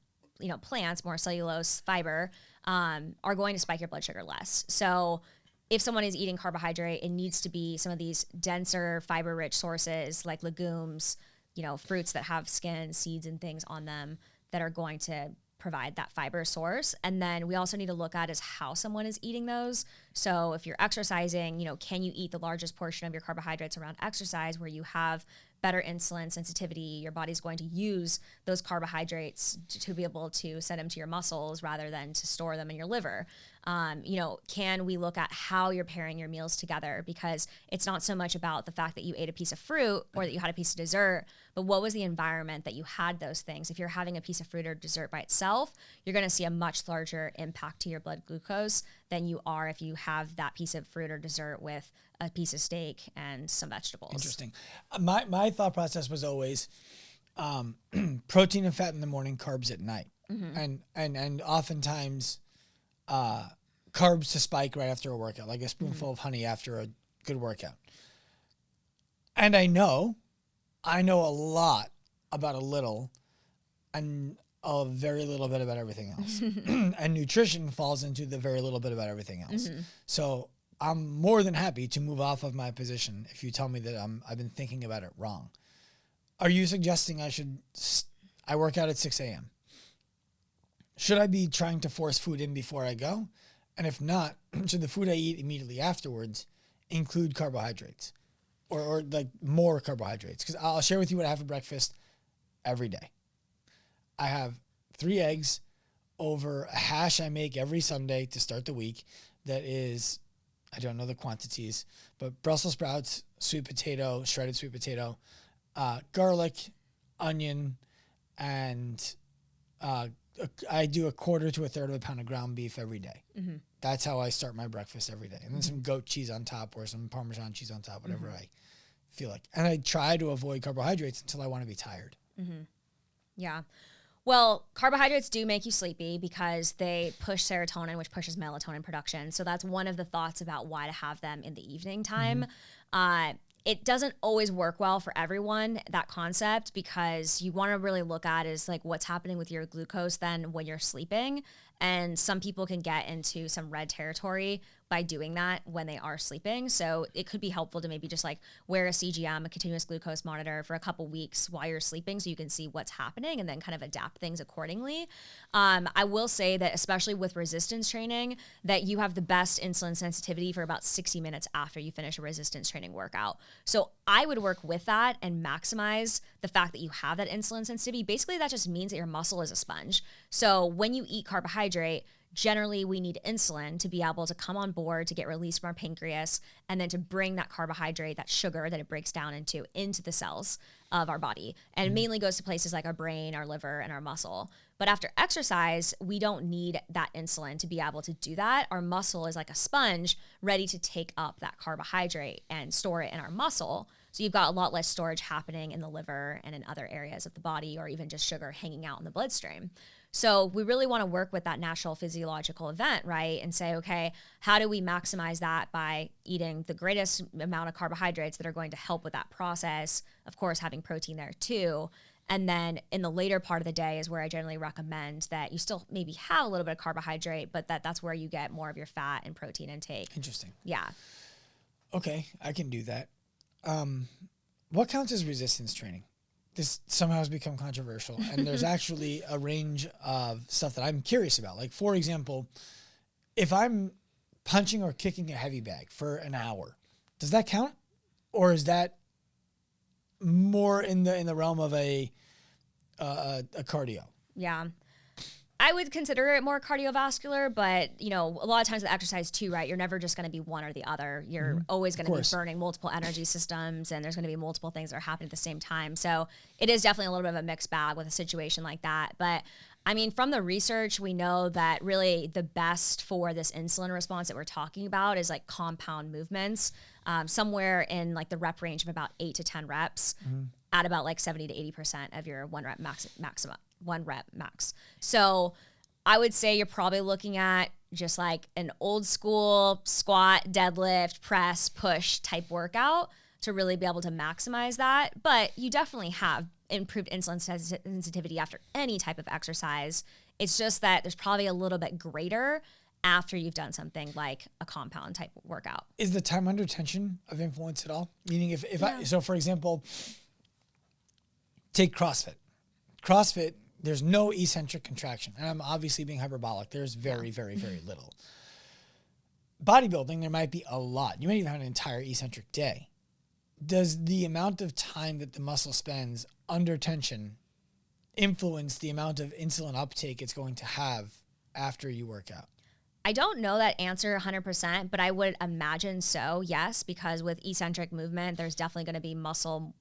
plants, more cellulose, fiber, are going to spike your blood sugar less. So if someone is eating carbohydrate, it needs to be some of these denser fiber-rich sources like legumes, fruits that have skin, seeds, and things on them that are going to provide that fiber source. And then we also need to look at is how someone is eating those. So if you're exercising, can you eat the largest portion of your carbohydrates around exercise where you have better insulin sensitivity? Your body's going to use those carbohydrates to be able to send them to your muscles rather than to store them in your liver. Can we look at how you're pairing your meals together? Because it's not so much about the fact that you ate a piece of fruit or that you had a piece of dessert, but what was the environment that you had those things? If you're having a piece of fruit or dessert by itself, you're going to see a much larger impact to your blood glucose than you are if you have that piece of fruit or dessert with a piece of steak and some vegetables. Interesting. My thought process was always protein and fat in the morning, carbs at night. And oftentimes carbs to spike right after a workout, like a spoonful of honey after a good workout. And I know a lot about a little and a very little bit about everything else. And nutrition falls into the very little bit about everything else. So I'm more than happy to move off of my position if you tell me that I've been thinking about it wrong. Are you suggesting I work out at 6 a.m.? Should I be trying to force food in before I go? And if not, should the food I eat immediately afterwards include carbohydrates or like more carbohydrates? Because I'll share with you what I have for breakfast every day. I have 3 eggs over a hash I make every Sunday to start the week that is I don't know the quantities, but Brussels sprouts, sweet potato, shredded sweet potato, garlic, onion, and I do a quarter to a third of a pound of ground beef every day. Mm-hmm. That's how I start my breakfast every day. And then some goat cheese on top or some Parmesan cheese on top, whatever I feel like. And I try to avoid carbohydrates until I want to be tired. Mm-hmm. Yeah. Well, carbohydrates do make you sleepy because they push serotonin, which pushes melatonin production. So that's one of the thoughts about why to have them in the evening time. It doesn't always work well for everyone, that concept, because you want to really look at is like what's happening with your glucose then when you're sleeping. And some people can get into some red territory by doing that when they are sleeping. So it could be helpful to maybe just like wear a CGM, a continuous glucose monitor, for a couple weeks while you're sleeping so you can see what's happening and then kind of adapt things accordingly. I will say that especially with resistance training, that you have the best insulin sensitivity for about 60 minutes after you finish a resistance training workout. So I would work with that and maximize the fact that you have that insulin sensitivity. Basically, that just means that your muscle is a sponge. So when you eat carbohydrate, generally we need insulin to be able to come on board, to get released from our pancreas, and then to bring that carbohydrate, that sugar that it breaks down into the cells of our body. And it mainly goes to places like our brain, our liver, and our muscle. But after exercise, we don't need that insulin to be able to do that. Our muscle is like a sponge ready to take up that carbohydrate and store it in our muscle. So you've got a lot less storage happening in the liver and in other areas of the body, or even just sugar hanging out in the bloodstream. So we really want to work with that natural physiological event, right? And say, okay, how do we maximize that by eating the greatest amount of carbohydrates that are going to help with that process? Of course, having protein there too. And then in the later part of the day is where I generally recommend that you still maybe have a little bit of carbohydrate, but that's where you get more of your fat and protein intake. Interesting. Yeah. Okay, I can do that. What counts as resistance training? This somehow has become controversial, and there's actually a range of stuff that I'm curious about. Like, for example, if I'm punching or kicking a heavy bag for an hour, does that count? Or is that more in the realm of a cardio? Yeah. I would consider it more cardiovascular, but a lot of times with exercise too, right? You're never just going to be one or the other. You're always going to be burning multiple energy systems, and there's going to be multiple things that are happening at the same time. So it is definitely a little bit of a mixed bag with a situation like that. But I mean, from the research, we know that really the best for this insulin response that we're talking about is like compound movements, somewhere in like the rep range of about 8 to 10 reps at about like 70 to 80% of your one rep max. So I would say you're probably looking at just like an old school squat, deadlift, press, push type workout to really be able to maximize that. But you definitely have improved insulin sensitivity after any type of exercise. It's just that there's probably a little bit greater after you've done something like a compound type workout. Is the time under tension of influence at all? Meaning so for example, take CrossFit. CrossFit, there's no eccentric contraction. And I'm obviously being hyperbolic. There's very, very, very little. Bodybuilding, there might be a lot. You might even have an entire eccentric day. Does the amount of time that the muscle spends under tension influence the amount of insulin uptake it's going to have after you work out? I don't know that answer 100%, but I would imagine so, yes, because with eccentric movement, there's definitely going to be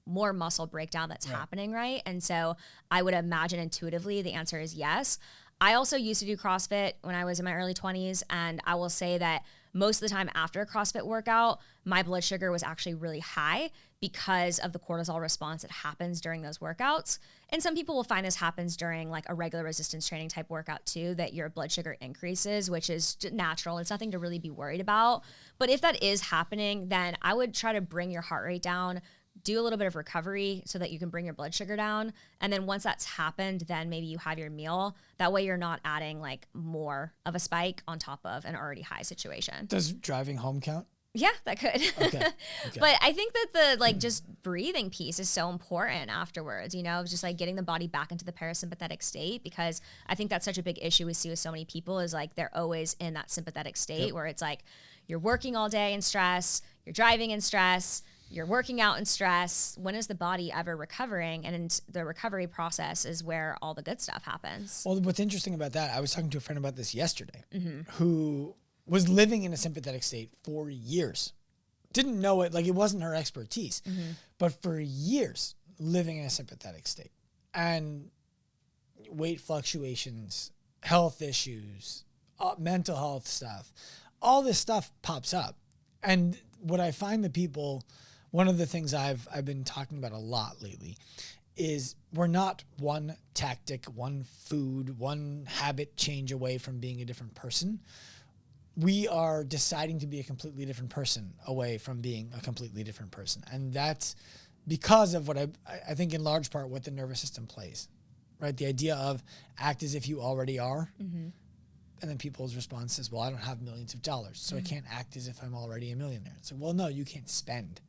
more muscle breakdown that's happening, right? And so I would imagine intuitively the answer is yes. I also used to do CrossFit when I was in my early 20s, and I will say that most of the time after a CrossFit workout, my blood sugar was actually really high because of the cortisol response that happens during those workouts. And some people will find this happens during like a regular resistance training type workout too, that your blood sugar increases, which is natural. It's nothing to really be worried about. But if that is happening, then I would try to bring your heart rate down, do a little bit of recovery so that you can bring your blood sugar down. And then once that's happened, then maybe you have your meal. That way you're not adding like more of a spike on top of an already high situation. Does driving home count? Yeah, that could. Okay. But I think that the like just breathing piece is so important afterwards, just like getting the body back into the parasympathetic state, because I think that's such a big issue we see with so many people is like they're always in that sympathetic state where it's like you're working all day in stress, you're driving in stress, you're working out in stress. When is the body ever recovering? And the recovery process is where all the good stuff happens. Well, what's interesting about that, I was talking to a friend about this yesterday, who was living in a sympathetic state for years. Didn't know it, like it wasn't her expertise, but for years living in a sympathetic state. And weight fluctuations, health issues, mental health stuff, all this stuff pops up. And what I find that people, one of the things I've been talking about a lot lately is we're not one tactic, one food, one habit change away from being a different person. We are deciding to be a completely different person away from being a completely different person. And that's because of what I think in large part what the nervous system plays, right? The idea of act as if you already are. And then people's response is, well, I don't have millions of dollars, so I can't act as if I'm already a millionaire. So, well, no, you can't spend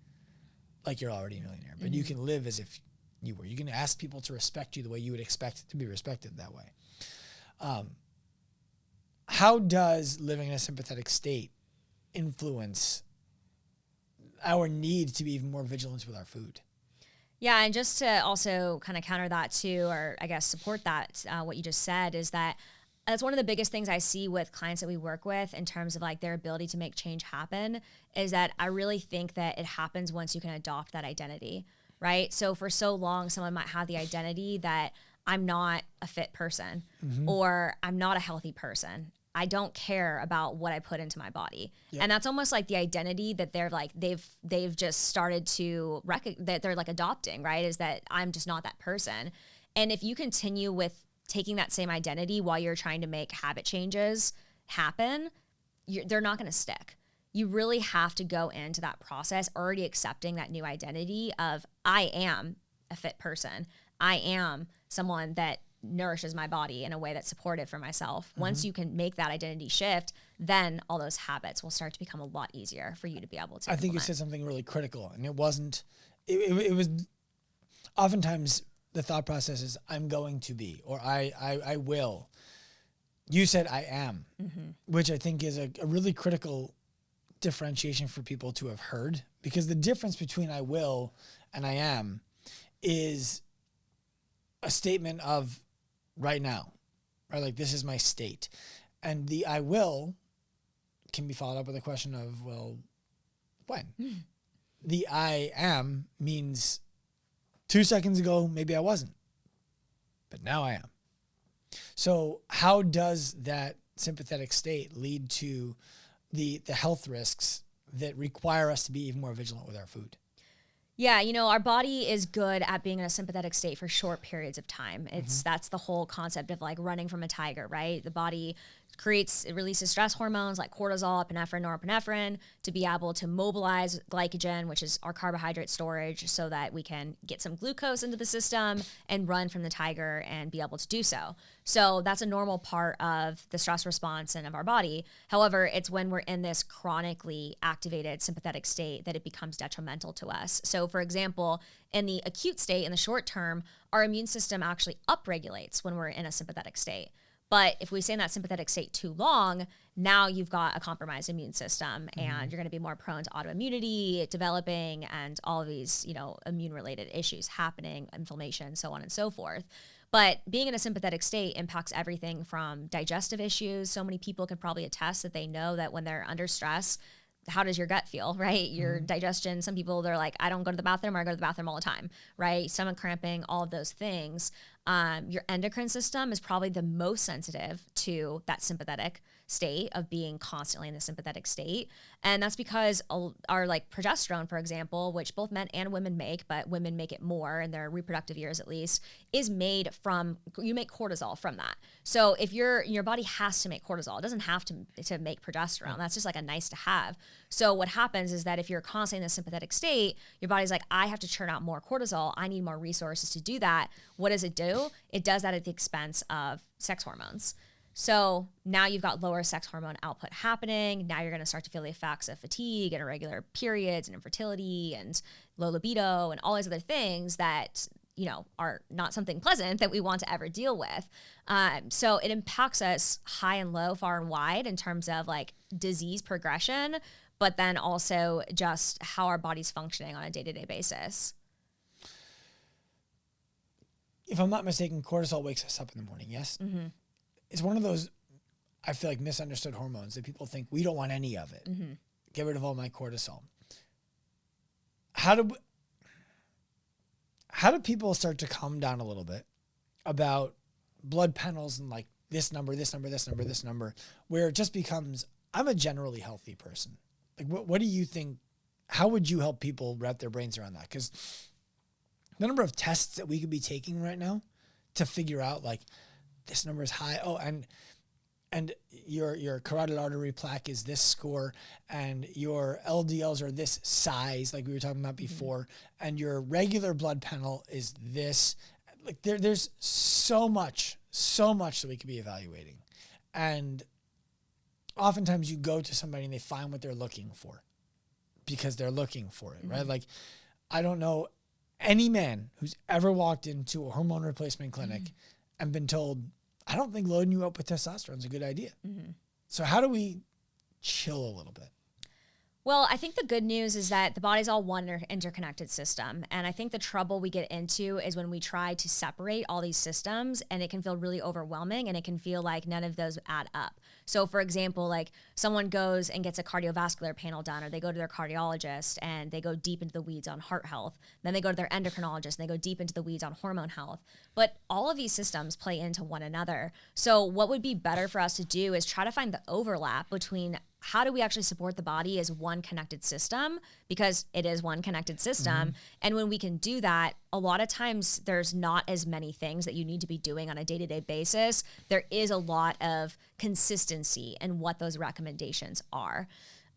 like you're already a millionaire, but you can live as if you were. You can ask people to respect you the way you would expect to be respected that way. How does living in a sympathetic state influence our need to be even more vigilant with our food? Yeah, and just to also kind of counter that too, or I guess support that, what you just said is that that's one of the biggest things I see with clients that we work with in terms of like their ability to make change happen is that I really think that it happens once you can adopt that identity, right? So for so long, someone might have the identity that I'm not a fit person or I'm not a healthy person. I don't care about what I put into my body. Yep. And that's almost like the identity that they're like, they've just started to that they're like adopting, right? Is that I'm just not that person. And if you continue with taking that same identity while you're trying to make habit changes happen, they're not going to stick. You really have to go into that process already accepting that new identity of I am a fit person. I am someone that nourishes my body in a way that's supportive for myself. Once you can make that identity shift, then all those habits will start to become a lot easier for you to be able to I think you said something really critical, and it wasn't, it was oftentimes the thought process is I'm going to be, or I will. You said I am, which I think is a really critical differentiation for people to have heard, because the difference between I will and I am is a statement of right now, right? Like this is my state. And the I will can be followed up with a question of, well, when? The I am means 2 seconds ago, maybe I wasn't, but now I am. So how does that sympathetic state lead to the health risks that require us to be even more vigilant with our food? Yeah, our body is good at being in a sympathetic state for short periods of time. That's the whole concept of like running from a tiger, right? The body it releases stress hormones like cortisol, epinephrine, norepinephrine to be able to mobilize glycogen, which is our carbohydrate storage, so that we can get some glucose into the system and run from the tiger and be able to do so. So that's a normal part of the stress response and of our body. However, it's when we're in this chronically activated sympathetic state that it becomes detrimental to us. So for example, in the acute state, in the short term, our immune system actually upregulates when we're in a sympathetic state. But if we stay in that sympathetic state too long, now you've got a compromised immune system and you're going to be more prone to autoimmunity developing and all of these, immune-related issues happening, inflammation, so on and so forth. But being in a sympathetic state impacts everything from digestive issues. So many people can probably attest that they know that when they're under stress, how does your gut feel, right? Your digestion, some people, they're like, I don't go to the bathroom or I go to the bathroom all the time, right? Stomach cramping, all of those things. Your endocrine system is probably the most sensitive to that sympathetic state of being constantly in the sympathetic state. And that's because our like progesterone, for example, which both men and women make, but women make it more in their reproductive years at least, is made from, you make cortisol from that. So if your body has to make cortisol, it doesn't have to make progesterone. That's just like a nice to have. So what happens is that if you're constantly in the sympathetic state, your body's like, I have to churn out more cortisol. I need more resources to do that. What does it do? It does that at the expense of sex hormones. So now you've got lower sex hormone output happening. Now you're going to start to feel the effects of fatigue and irregular periods and infertility and low libido and all these other things that, are not something pleasant that we want to ever deal with. So it impacts us high and low, far and wide in terms of like disease progression, but then also just how our body's functioning on a day-to-day basis. If I'm not mistaken, cortisol wakes us up in the morning, yes? It's one of those I feel like misunderstood hormones that people think we don't want any of it. Mm-hmm. Get rid of all my cortisol. How do people start to calm down a little bit about blood panels and like this number, where it just becomes, I'm a generally healthy person. Like, what do you think? How would you help people wrap their brains around that? Because the number of tests that we could be taking right now to figure out like this number is high. Oh, and your carotid artery plaque is this score, and your LDLs are this size, like we were talking about before, and your regular blood panel is this. Like there's so much that we could be evaluating. And oftentimes you go to somebody and they find what they're looking for because they're looking for it, right? Like, I don't know any man who's ever walked into a hormone replacement clinic and been told, I don't think loading you up with testosterone is a good idea. So how do we chill a little bit? Well, I think the good news is that the body's all one interconnected system. And I think the trouble we get into is when we try to separate all these systems, and it can feel really overwhelming, and it can feel like none of those add up. So for example, like someone goes and gets a cardiovascular panel done, or they go to their cardiologist and they go deep into the weeds on heart health. Then they go to their endocrinologist and they go deep into the weeds on hormone health. But all of these systems play into one another. So what would be better for us to do is try to find the overlap between how do we actually support the body as one connected system, because it is one connected system. And when we can do that, a lot of times there's not as many things that you need to be doing on a day-to-day basis. There is a lot of consistency in what those recommendations are.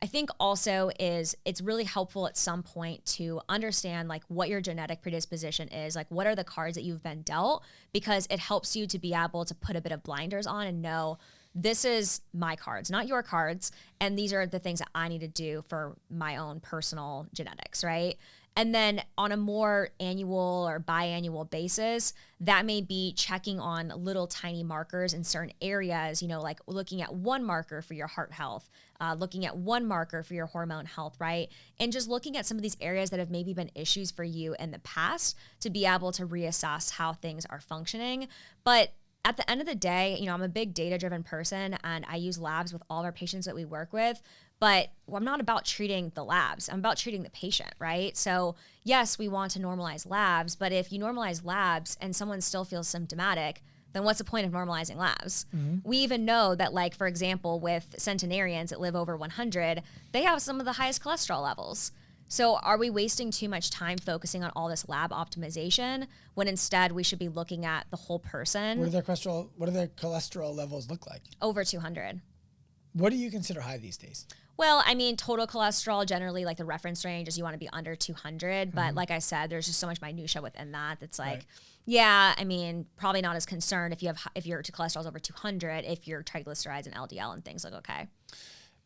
I think also is it's really helpful at some point to understand like what your genetic predisposition is, like what are the cards that you've been dealt, because it helps you to be able to put a bit of blinders on and know this is my cards, not your cards. And these are the things that I need to do for my own personal genetics, right? And then on a more annual or biannual basis, that may be checking on little tiny markers in certain areas, you know, like looking at one marker for your heart health, looking at one marker for your hormone health, right? And just looking at some of these areas that have maybe been issues for you in the past to be able to reassess how things are functioning. But at the end of the day, you know, I'm a big data-driven person and I use labs with all of our patients that we work with, but I'm not about treating the labs. I'm about treating the patient, right? So yes, we want to normalize labs, but if you normalize labs and someone still feels symptomatic, then what's the point of normalizing labs? We even know that, like, for example, with centenarians that live over 100, they have some of the highest cholesterol levels. So are we wasting too much time focusing on all this lab optimization when instead we should be looking at the whole person? What do their cholesterol levels look like? Over 200. What do you consider high these days? Well, I mean, total cholesterol, generally, like the reference range is you want to be under 200. But like I said, there's just so much minutia within that. That's like, yeah, I mean, probably not as concerned if your cholesterol's over 200, if your triglycerides and LDL and things look okay.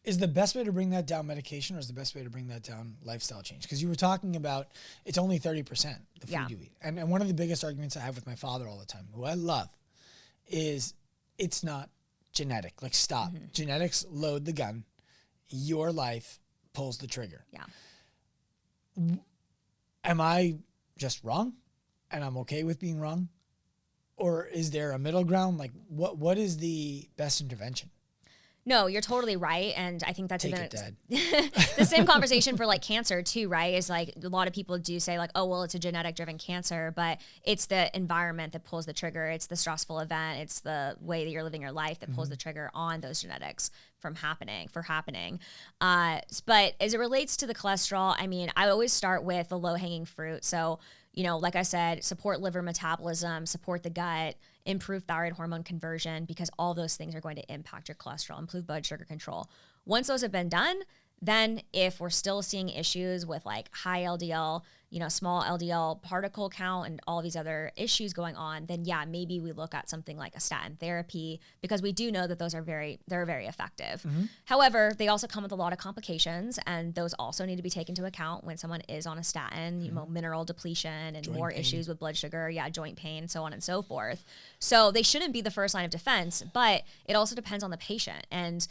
Is the best way to bring that down medication, or is the best way to bring that down lifestyle change? Because you were talking about it's only 30% the food you eat. And one of the biggest arguments I have with my father all the time, who I love, is it's not genetic. Like, stop. Genetics load the gun. Your life pulls the trigger. Yeah. Am I just wrong? And I'm okay with being wrong? Or is there a middle ground? Like, what is the best intervention? No, you're totally right. And I think that's Dad. the same conversation for like cancer too, right? Is like a lot of people do say like, oh, well, it's a genetic driven cancer, but it's the environment that pulls the trigger. It's the stressful event. It's the way that you're living your life that pulls the trigger on those genetics from happening. But as it relates to the cholesterol, I mean, I always start with the low hanging fruit. So, you know, like I said, support liver metabolism, support the gut, improve thyroid hormone conversion, because all those things are going to impact your cholesterol, improve blood sugar control. Once those have been done, then if we're still seeing issues with like high LDL, you know, small LDL particle count and all these other issues going on, then yeah, maybe we look at something like a statin therapy, because we do know that those are very effective. However, they also come with a lot of complications, and those also need to be taken into account when someone is on a statin, you know, mineral depletion and joint more pain. Issues with blood sugar, joint pain, so on and so forth. So they shouldn't be the first line of defense, but it also depends on the patient. And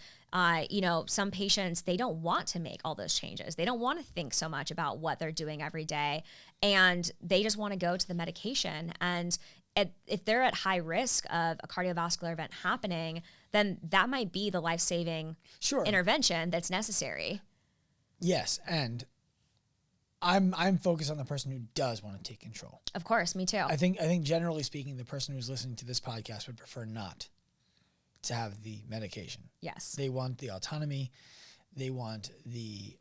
you know, some patients, they don't want to make all those changes. They don't want to think so much about what they're doing every day, and they just want to go to the medication. And if they're at high risk of a cardiovascular event happening, then that might be the life-saving intervention that's necessary. Yes, and I'm focused on the person who does want to take control. Of course, me too. I think generally speaking, the person who's listening to this podcast would prefer not to have the medication. Yes. They want the autonomy. They want the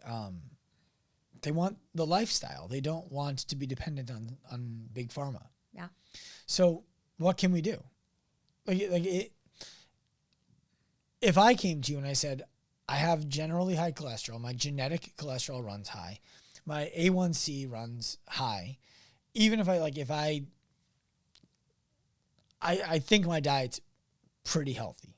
lifestyle. They don't want to be dependent on big pharma. Yeah. So what can we do? If I came to you and I said, I have generally high cholesterol, my genetic cholesterol runs high, my A1C runs high, even if I think my diet's pretty healthy.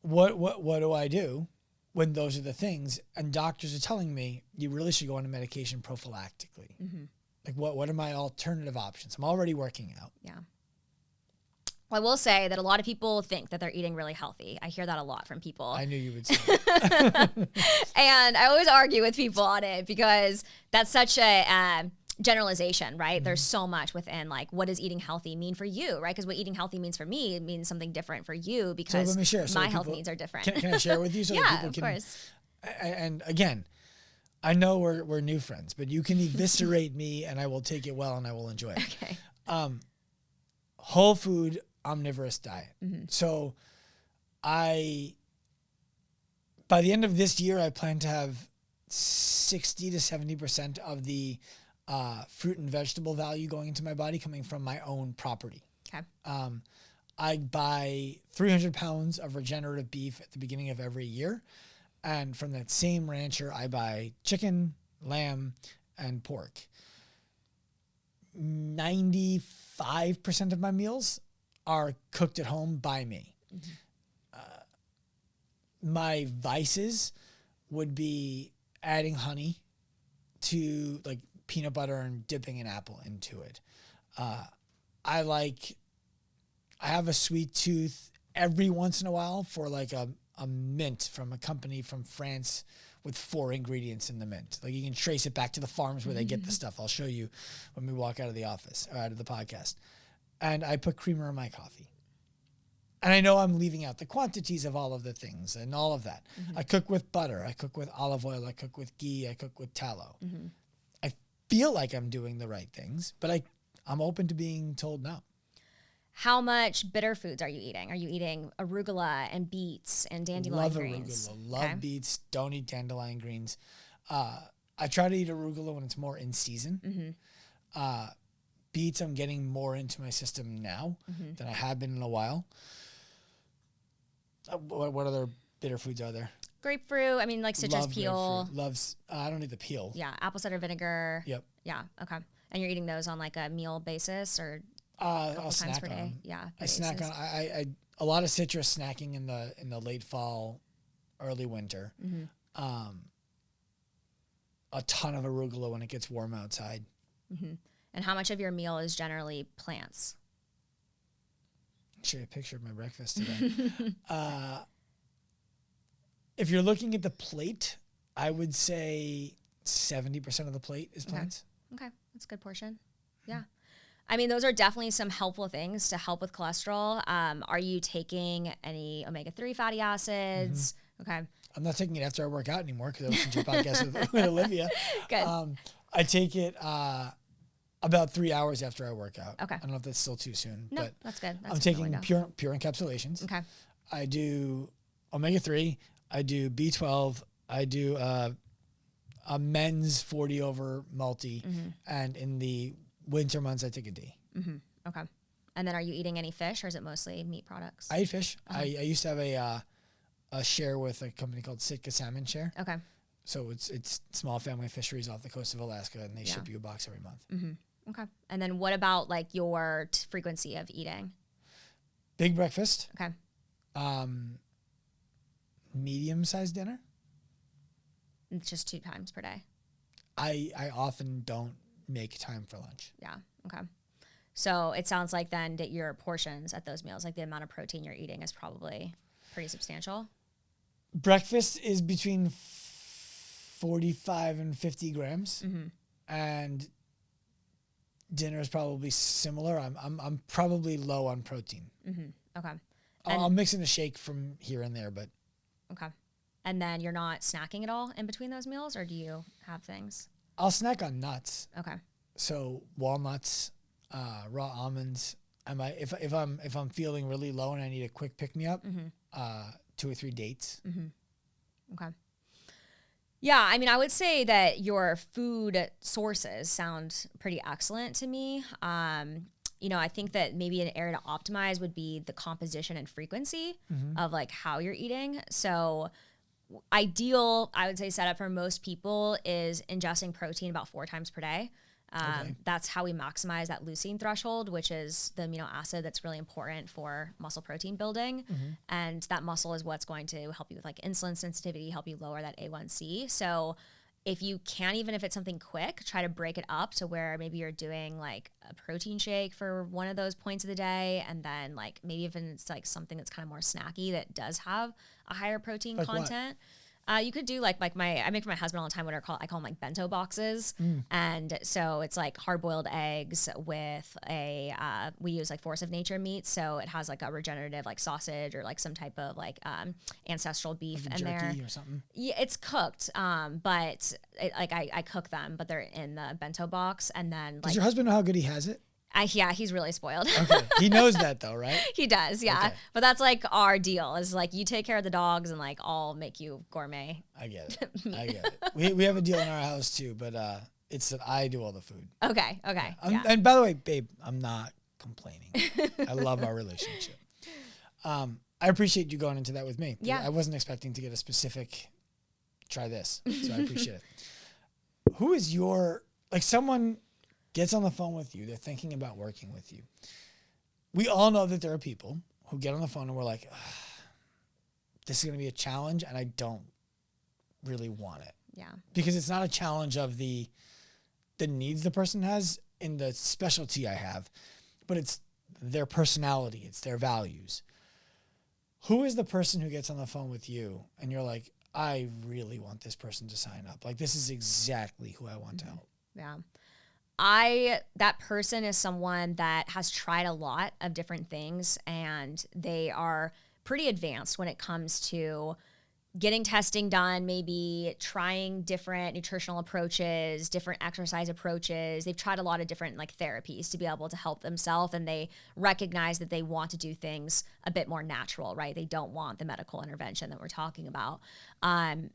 What do I do when those are the things and doctors are telling me you really should go on a medication prophylactically? Mm-hmm. Like what are my alternative options? I'm already working out. Yeah. Well, I will say that a lot of people think that they're eating really healthy. I hear that a lot from people. I knew you would say that. And I always argue with people on it because that's such a generalization, right? Mm-hmm. There's so much within like, what does eating healthy mean for you, right? Because what eating healthy means for me, it means something different for you because so let me share. my health needs are different. Can I share with you? So yeah, that people of can, course. And again, I know we're new friends, but you can eviscerate me and I will take it well and I will enjoy it. Okay. Whole food, omnivorous diet. Mm-hmm. So by the end of this year, I plan to have 60 to 70% of the fruit and vegetable value going into my body coming from my own property. Okay. I buy 300 pounds of regenerative beef at the beginning of every year. And from that same rancher, I buy chicken, lamb, and pork. 95% of my meals are cooked at home by me. Mm-hmm. My vices would be adding honey to like peanut butter and dipping an apple into it. I have a sweet tooth every once in a while for like a mint from a company from France with 4 ingredients in the mint. Like you can trace it back to the farms where they get the stuff. I'll show you when we walk out of the office or out of the podcast. And I put creamer in my coffee. And I know I'm leaving out the quantities of all of the things and all of that. Mm-hmm. I cook with butter. I cook with olive oil. I cook with ghee. I cook with tallow. Mm-hmm. I feel like I'm doing the right things, but I'm open to being told no. How much bitter foods are you eating? Are you eating arugula and beets and dandelion greens? Love arugula. Love beets. Don't eat dandelion greens. I try to eat arugula when it's more in season. Mm-hmm. Beets, I'm getting more into my system now mm-hmm. than I have been in a while. What other bitter foods are there? Grapefruit. I mean, like citrus peel. I don't eat the peel. Yeah, apple cider vinegar. Yep. Yeah. Okay. And you're eating those on like a meal basis or a couple times per day? Yeah. I snack on. I a lot of citrus snacking in the late fall, early winter. Mm-hmm. A ton of arugula when it gets warm outside. Mm-hmm. And how much of your meal is generally plants? I'll show you a picture of my breakfast today. If you're looking at the plate, I would say 70% of the plate is plants. Okay. That's a good portion. Yeah. I mean, those are definitely some helpful things to help with cholesterol. Are you taking any omega-3 fatty acids? Mm-hmm. Okay. I'm not taking it after I work out anymore because I listened to your podcast with Olivia. Good. I take it about 3 hours after I work out. Okay. I don't know if that's still too soon. No, but that's good. I'm taking pure encapsulations. Okay. I do omega-3. I do B12. I do a men's 40 over multi. Mm-hmm. And in the winter months, I take a D. Mm-hmm. Okay. And then are you eating any fish or is it mostly meat products? I eat fish. Uh-huh. I used to have a share with a company called Sitka Salmon Share. Okay. So it's small family fisheries off the coast of Alaska, and they ship you a box every month. Mm-hmm. Okay. And then what about like your frequency of eating? Big breakfast. Okay. Medium-sized dinner. It's just 2 times per day. I often don't make time for lunch. Yeah. Okay. So it sounds like then that your portions at those meals, like the amount of protein you're eating, is probably pretty substantial. Breakfast is between 45 and 50 grams. Mm-hmm. And dinner is probably similar. I'm probably low on protein. Okay. I'll mix in a shake from here and there, but. Okay. And then you're not snacking at all in between those meals, or do you have things? I'll snack on nuts. Okay. So walnuts, raw almonds. I might if I'm feeling really low and I need a quick pick me up, 2 or 3 dates. Okay. Yeah, I mean, I would say that your food sources sound pretty excellent to me. I think that maybe an area to optimize would be the composition and frequency of like how you're eating. So ideal, I would say, setup for most people is ingesting protein about 4 times per day. That's how we maximize that leucine threshold, which is the amino acid that's really important for muscle protein building. And that muscle is what's going to help you with like insulin sensitivity, help you lower that A1C. So if you can, even if it's something quick, try to break it up to where maybe you're doing like a protein shake for one of those points of the day. And then like maybe even it's like something that's kind of more snacky that does have a higher protein like content. You could do like I make for my husband all the time what I call them like bento boxes. And so it's like hard boiled eggs with we use like force of nature meat. So it has like a regenerative like sausage or like some type of like ancestral beef like in there. Jerky or something. Yeah, it's cooked. But I cook them, but they're in the bento box. And then Does your husband know how good he has it? Yeah, he's really spoiled. Okay. He knows that though, right? He does, yeah. Okay. But that's like our deal is like you take care of the dogs and like I'll make you gourmet. I get it. We have a deal in our house too, but it's that I do all the food. Okay. Yeah. And by the way, babe, I'm not complaining. I love our relationship. I appreciate you going into that with me. Yeah. I wasn't expecting to get a specific try this, so I appreciate it. Who is someone gets on the phone with you, they're thinking about working with you. We all know that there are people who get on the phone and we're like, this is going to be a challenge and I don't really want it. Yeah. Because it's not a challenge of the needs the person has in the specialty I have, but it's their personality, it's their values. Who is the person who gets on the phone with you and you're like, I really want this person to sign up. Like, this is exactly who I want to help. Yeah. That person is someone that has tried a lot of different things and they are pretty advanced when it comes to getting testing done, maybe trying different nutritional approaches, different exercise approaches. They've tried a lot of different like therapies to be able to help themselves, and they recognize that they want to do things a bit more natural, right? They don't want the medical intervention that we're talking about.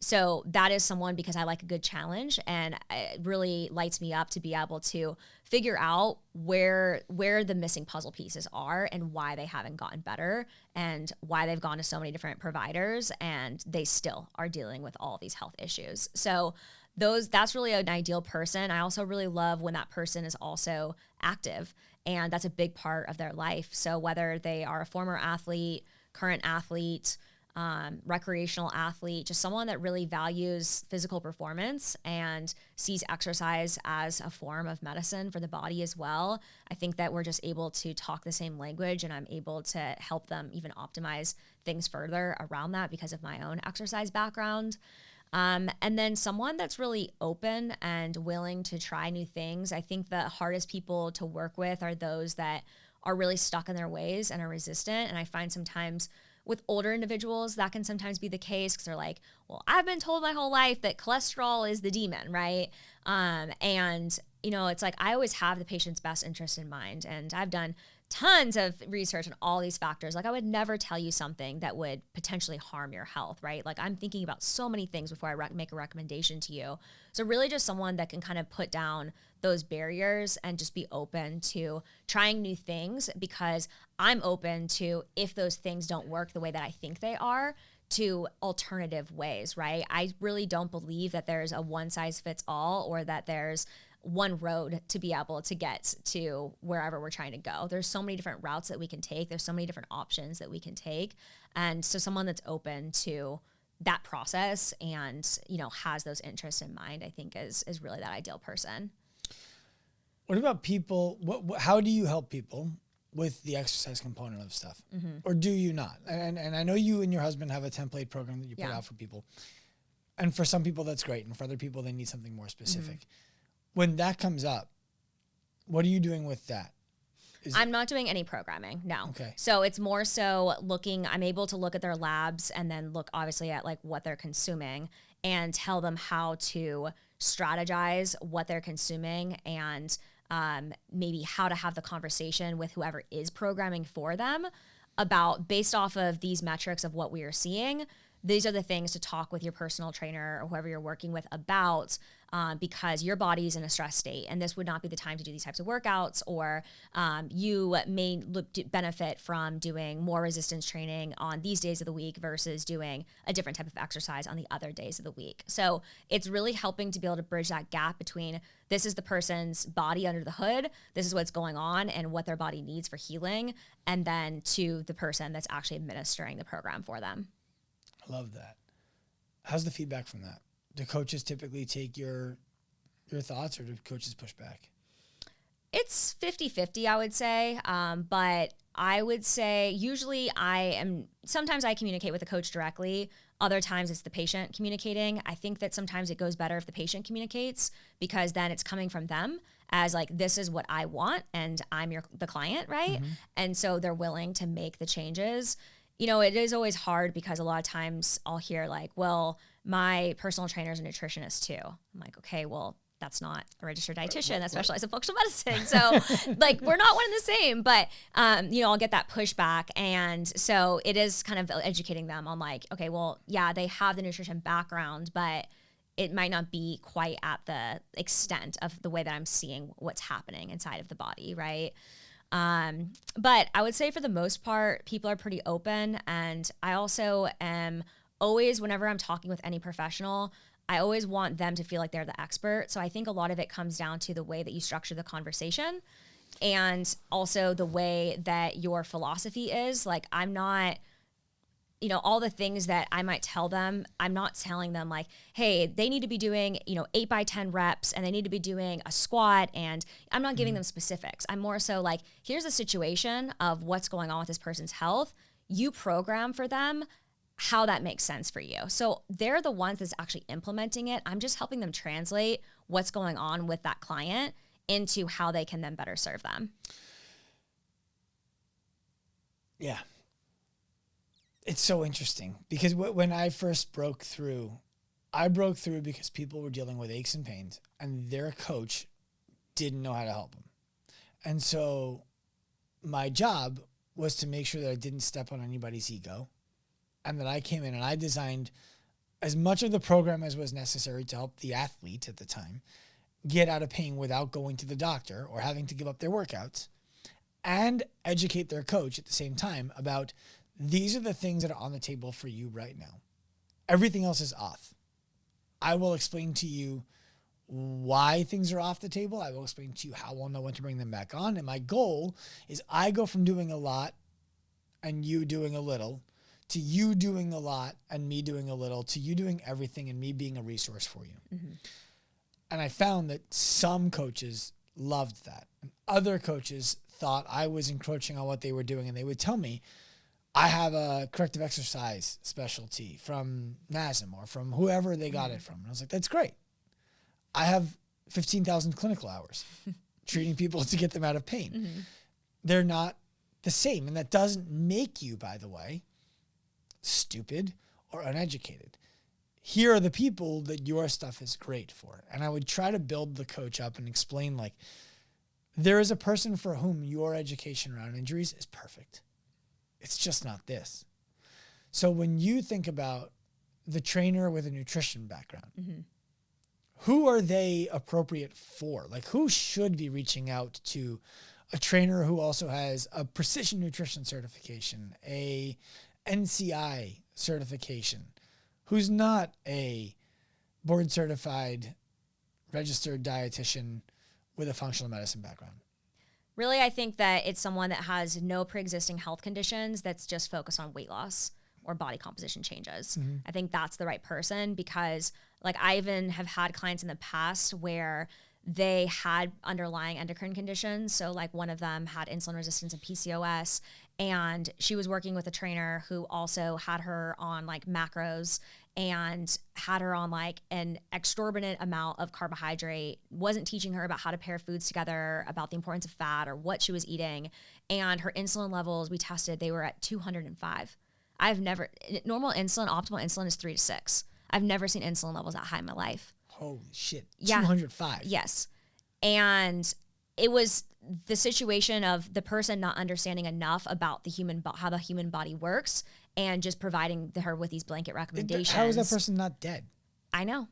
So that is someone, because I like a good challenge, and it really lights me up to be able to figure out where the missing puzzle pieces are and why they haven't gotten better and why they've gone to so many different providers and they still are dealing with all these health issues. So that's really an ideal person. I also really love when that person is also active, and that's a big part of their life. So whether they are a former athlete, current athlete, recreational athlete, just someone that really values physical performance and sees exercise as a form of medicine for the body as well. I think that we're just able to talk the same language, and I'm able to help them even optimize things further around that because of my own exercise background. And then someone that's really open and willing to try new things. I think the hardest people to work with are those that are really stuck in their ways and are resistant. And I find sometimes with older individuals, that can sometimes be the case because they're like, well, I've been told my whole life that cholesterol is the demon, right? And, it's like I always have the patient's best interest in mind. And I've done tons of research on all these factors. Like I would never tell you something that would potentially harm your health, right? Like I'm thinking about so many things before I make a recommendation to you. So really just someone that can kind of put down those barriers and just be open to trying new things, because I'm open to, if those things don't work the way that I think they are, to alternative ways, right? I really don't believe that there's a one size fits all, or that there's one road to be able to get to wherever we're trying to go. There's so many different routes that we can take. There's so many different options that we can take. And so someone that's open to that process and, has those interests in mind, I think is really that ideal person. What about people? How do you help people with the exercise component of stuff? Mm-hmm. Or do you not? And I know you and your husband have a template program that you put out for people. And for some people that's great. And for other people, they need something more specific. Mm-hmm. When that comes up, What are you doing with that? I'm not doing any programming, no. Okay. So it's more so I'm able to look at their labs and then look obviously at like what they're consuming and tell them how to strategize what they're consuming and maybe how to have the conversation with whoever is programming for them about, based off of these metrics of what we are seeing, these are the things to talk with your personal trainer or whoever you're working with about, because your body is in a stress state and this would not be the time to do these types of workouts, or you may benefit from doing more resistance training on these days of the week versus doing a different type of exercise on the other days of the week. So it's really helping to be able to bridge that gap between this is the person's body under the hood, this is what's going on and what their body needs for healing, and then to the person that's actually administering the program for them. I love that. How's the feedback from that? Do coaches typically take your thoughts, or do coaches push back? It's 50-50, I would say. But I would say usually sometimes I communicate with the coach directly. Other times it's the patient communicating. I think that sometimes it goes better if the patient communicates, because then it's coming from them as like, this is what I want and I'm the client, right? Mm-hmm. And so they're willing to make the changes. You know, it is always hard because a lot of times I'll hear like, well, my personal trainer is a nutritionist too. I'm like, okay, well, that's not a registered dietitian that specializes in functional medicine. So like, we're not one and the same, but, I'll get that pushback. And so it is kind of educating them on like, okay, well, yeah, they have the nutrition background, but it might not be quite at the extent of the way that I'm seeing what's happening inside of the body, right? But I would say for the most part, people are pretty open. And I also am always, whenever I'm talking with any professional, I always want them to feel like they're the expert. So I think a lot of it comes down to the way that you structure the conversation and also the way that your philosophy is. Like, I'm not, all the things that I might tell them, I'm not telling them like, hey, they need to be doing, 8 by 10 reps and they need to be doing a squat. And I'm not giving them specifics. I'm more so like, here's the situation of what's going on with this person's health. You program for them how that makes sense for you. So they're the ones that's actually implementing it. I'm just helping them translate what's going on with that client into how they can then better serve them. Yeah. It's so interesting because when I first broke through because people were dealing with aches and pains and their coach didn't know how to help them. And so my job was to make sure that I didn't step on anybody's ego, and that I came in and I designed as much of the program as was necessary to help the athlete at the time get out of pain without going to the doctor or having to give up their workouts, and educate their coach at the same time about these are the things that are on the table for you right now. Everything else is off. I will explain to you why things are off the table. I will explain to you how we'll know when to bring them back on. And my goal is I go from doing a lot and you doing a little to you doing a lot and me doing a little, to you doing everything and me being a resource for you. Mm-hmm. And I found that some coaches loved that. And other coaches thought I was encroaching on what they were doing. And they would tell me, I have a corrective exercise specialty from NASM or from whoever they got it from. And I was like, that's great. I have 15,000 clinical hours treating people to get them out of pain. Mm-hmm. They're not the same. And that doesn't make you, by the way, stupid or uneducated. Here are the people that your stuff is great for. And I would try to build the coach up and explain, like, there is a person for whom your education around injuries is perfect. It's just not this. So when you think about the trainer with a nutrition background, mm-hmm. who are they appropriate for? Like, who should be reaching out to a trainer who also has a precision nutrition certification, a NCI certification, who's not a board certified registered dietitian with a functional medicine background? Really, I think that it's someone that has no pre-existing health conditions that's just focused on weight loss or body composition changes. Mm-hmm. I think that's the right person, because like, I even have had clients in the past where they had underlying endocrine conditions. So like, one of them had insulin resistance and PCOS, and she was working with a trainer who also had her on like macros, and had her on like an exorbitant amount of carbohydrate, wasn't teaching her about how to pair foods together, about the importance of fat or what she was eating. And her insulin levels, we tested, they were at 205. Normal insulin, optimal insulin is 3 to 6. I've never seen insulin levels that high in my life. Holy shit. Yeah. 205. Yes. And it was the situation of the person not understanding enough about how the human body works and just providing her with these blanket recommendations. How is that person not dead? I know.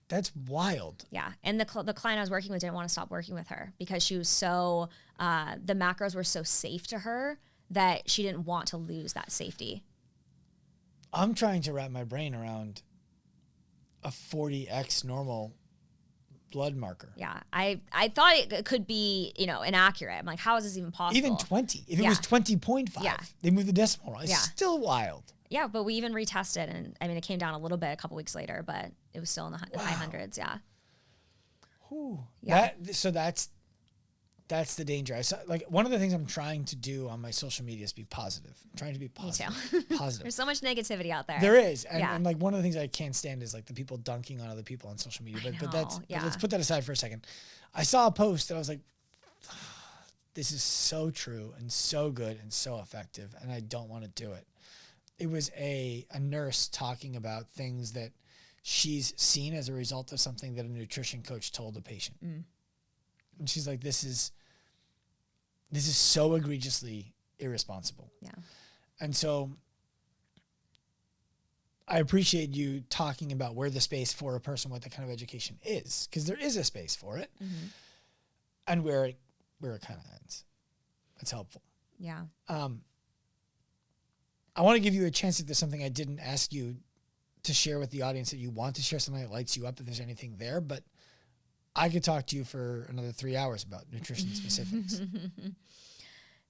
That's wild. Yeah. And the client I was working with didn't want to stop working with her because she was so, the macros were so safe to her that she didn't want to lose that safety. I'm trying to wrap my brain around a 40x normal blood marker. Yeah. I thought it could be, inaccurate. I'm like, how is this even possible? Even 20. If it was 20.5, they moved the decimal wrong. It's still wild. Yeah, but we even retested, and I mean, it came down a little bit a couple weeks later, but it was still in the high hundreds. Yeah. Whew. Yeah. That's the danger. Like one of the things I'm trying to do on my social media is be positive. I'm trying to be positive. Me too. Positive. There's so much negativity out there. There is. And like one of the things I can't stand is like the people dunking on other people on social media. But let's put that aside for a second. I saw a post that I was like, this is so true and so good and so effective, and I don't want to do it. It was a nurse talking about things that she's seen as a result of something that a nutrition coach told a patient. Mm. And she's like, this is so egregiously irresponsible. Yeah. And so I appreciate you talking about where the space for a person with that kind of education is, because there is a space for it, and where it kind of ends. That's helpful. Yeah. I want to give you a chance if there's something I didn't ask you to share with the audience that you want to share, something that lights you up, if there's anything there, but I could talk to you for another 3 hours about nutrition specifics.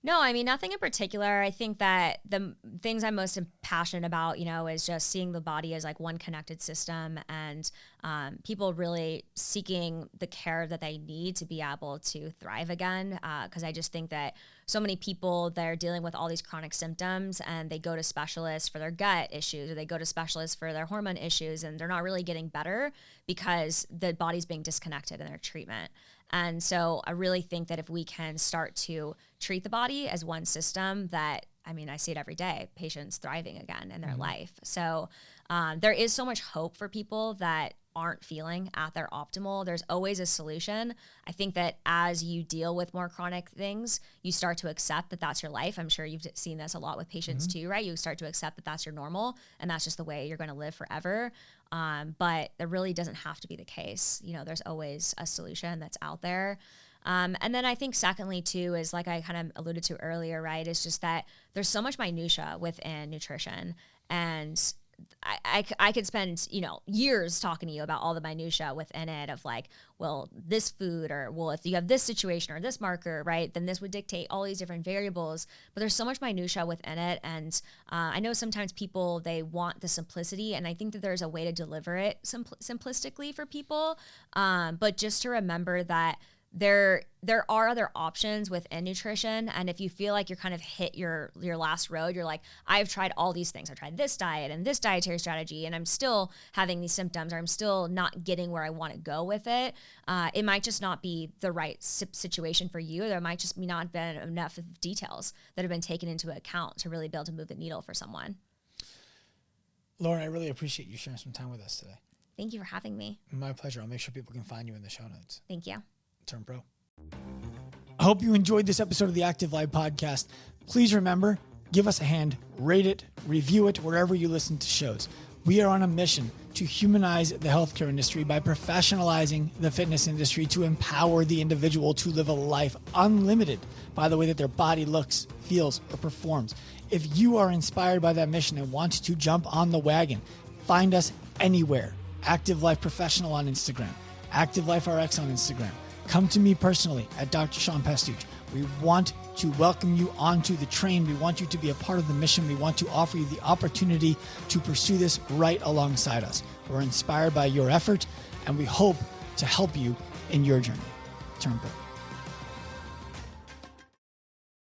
No, I mean, nothing in particular. I think that the things I'm most passionate about, is just seeing the body as like one connected system, and people really seeking the care that they need to be able to thrive again. Because I just think that so many people, they're dealing with all these chronic symptoms and they go to specialists for their gut issues, or they go to specialists for their hormone issues, and they're not really getting better because the body's being disconnected in their treatment. And so I really think that if we can start to treat the body as one system, that, I mean, I see it every day, patients thriving again in their life. So there is so much hope for people that aren't feeling at their optimal. There's always a solution. I think that as you deal with more chronic things, you start to accept that that's your life. I'm sure you've seen this a lot with patients too, right? You start to accept that that's your normal and that's just the way you're going to live forever. But it really doesn't have to be the case. There's always a solution that's out there. And then I think secondly too, is like I kind of alluded to earlier, right? Is just that there's so much minutia within nutrition, and I could spend, years talking to you about all the minutia within it of like, well, this food, or well, if you have this situation or this marker, right, then this would dictate all these different variables. But there's so much minutia within it. And I know sometimes people, they want the simplicity, and I think that there's a way to deliver it simplistically for people. But just to remember that there are other options within nutrition. And if you feel like you're kind of hit your last road, you're like, I've tried all these things. I've tried this diet and this dietary strategy, and I'm still having these symptoms, or I'm still not getting where I want to go with it. It might just not be the right situation for you. There might just not been enough of details that have been taken into account to really be able to move the needle for someone. Lauren, I really appreciate you sharing some time with us today. Thank you for having me. My pleasure. I'll make sure people can find you in the show notes. Thank you. Turn Pro. I hope you enjoyed this episode of the Active Life Podcast. Please remember, give us a hand, rate it, review it wherever you listen to shows. We are on a mission to humanize the healthcare industry by professionalizing the fitness industry to empower the individual to live a life unlimited by the way that their body looks, feels, or performs. If you are inspired by that mission and want to jump on the wagon, find us anywhere. Active Life Professional on Instagram, Active Life RX on Instagram. Come to me personally at Dr. Sean Pastuch. We want to welcome you onto the train. We want you to be a part of the mission. We want to offer you the opportunity to pursue this right alongside us. We're inspired by your effort, and we hope to help you in your journey. Turn Pro.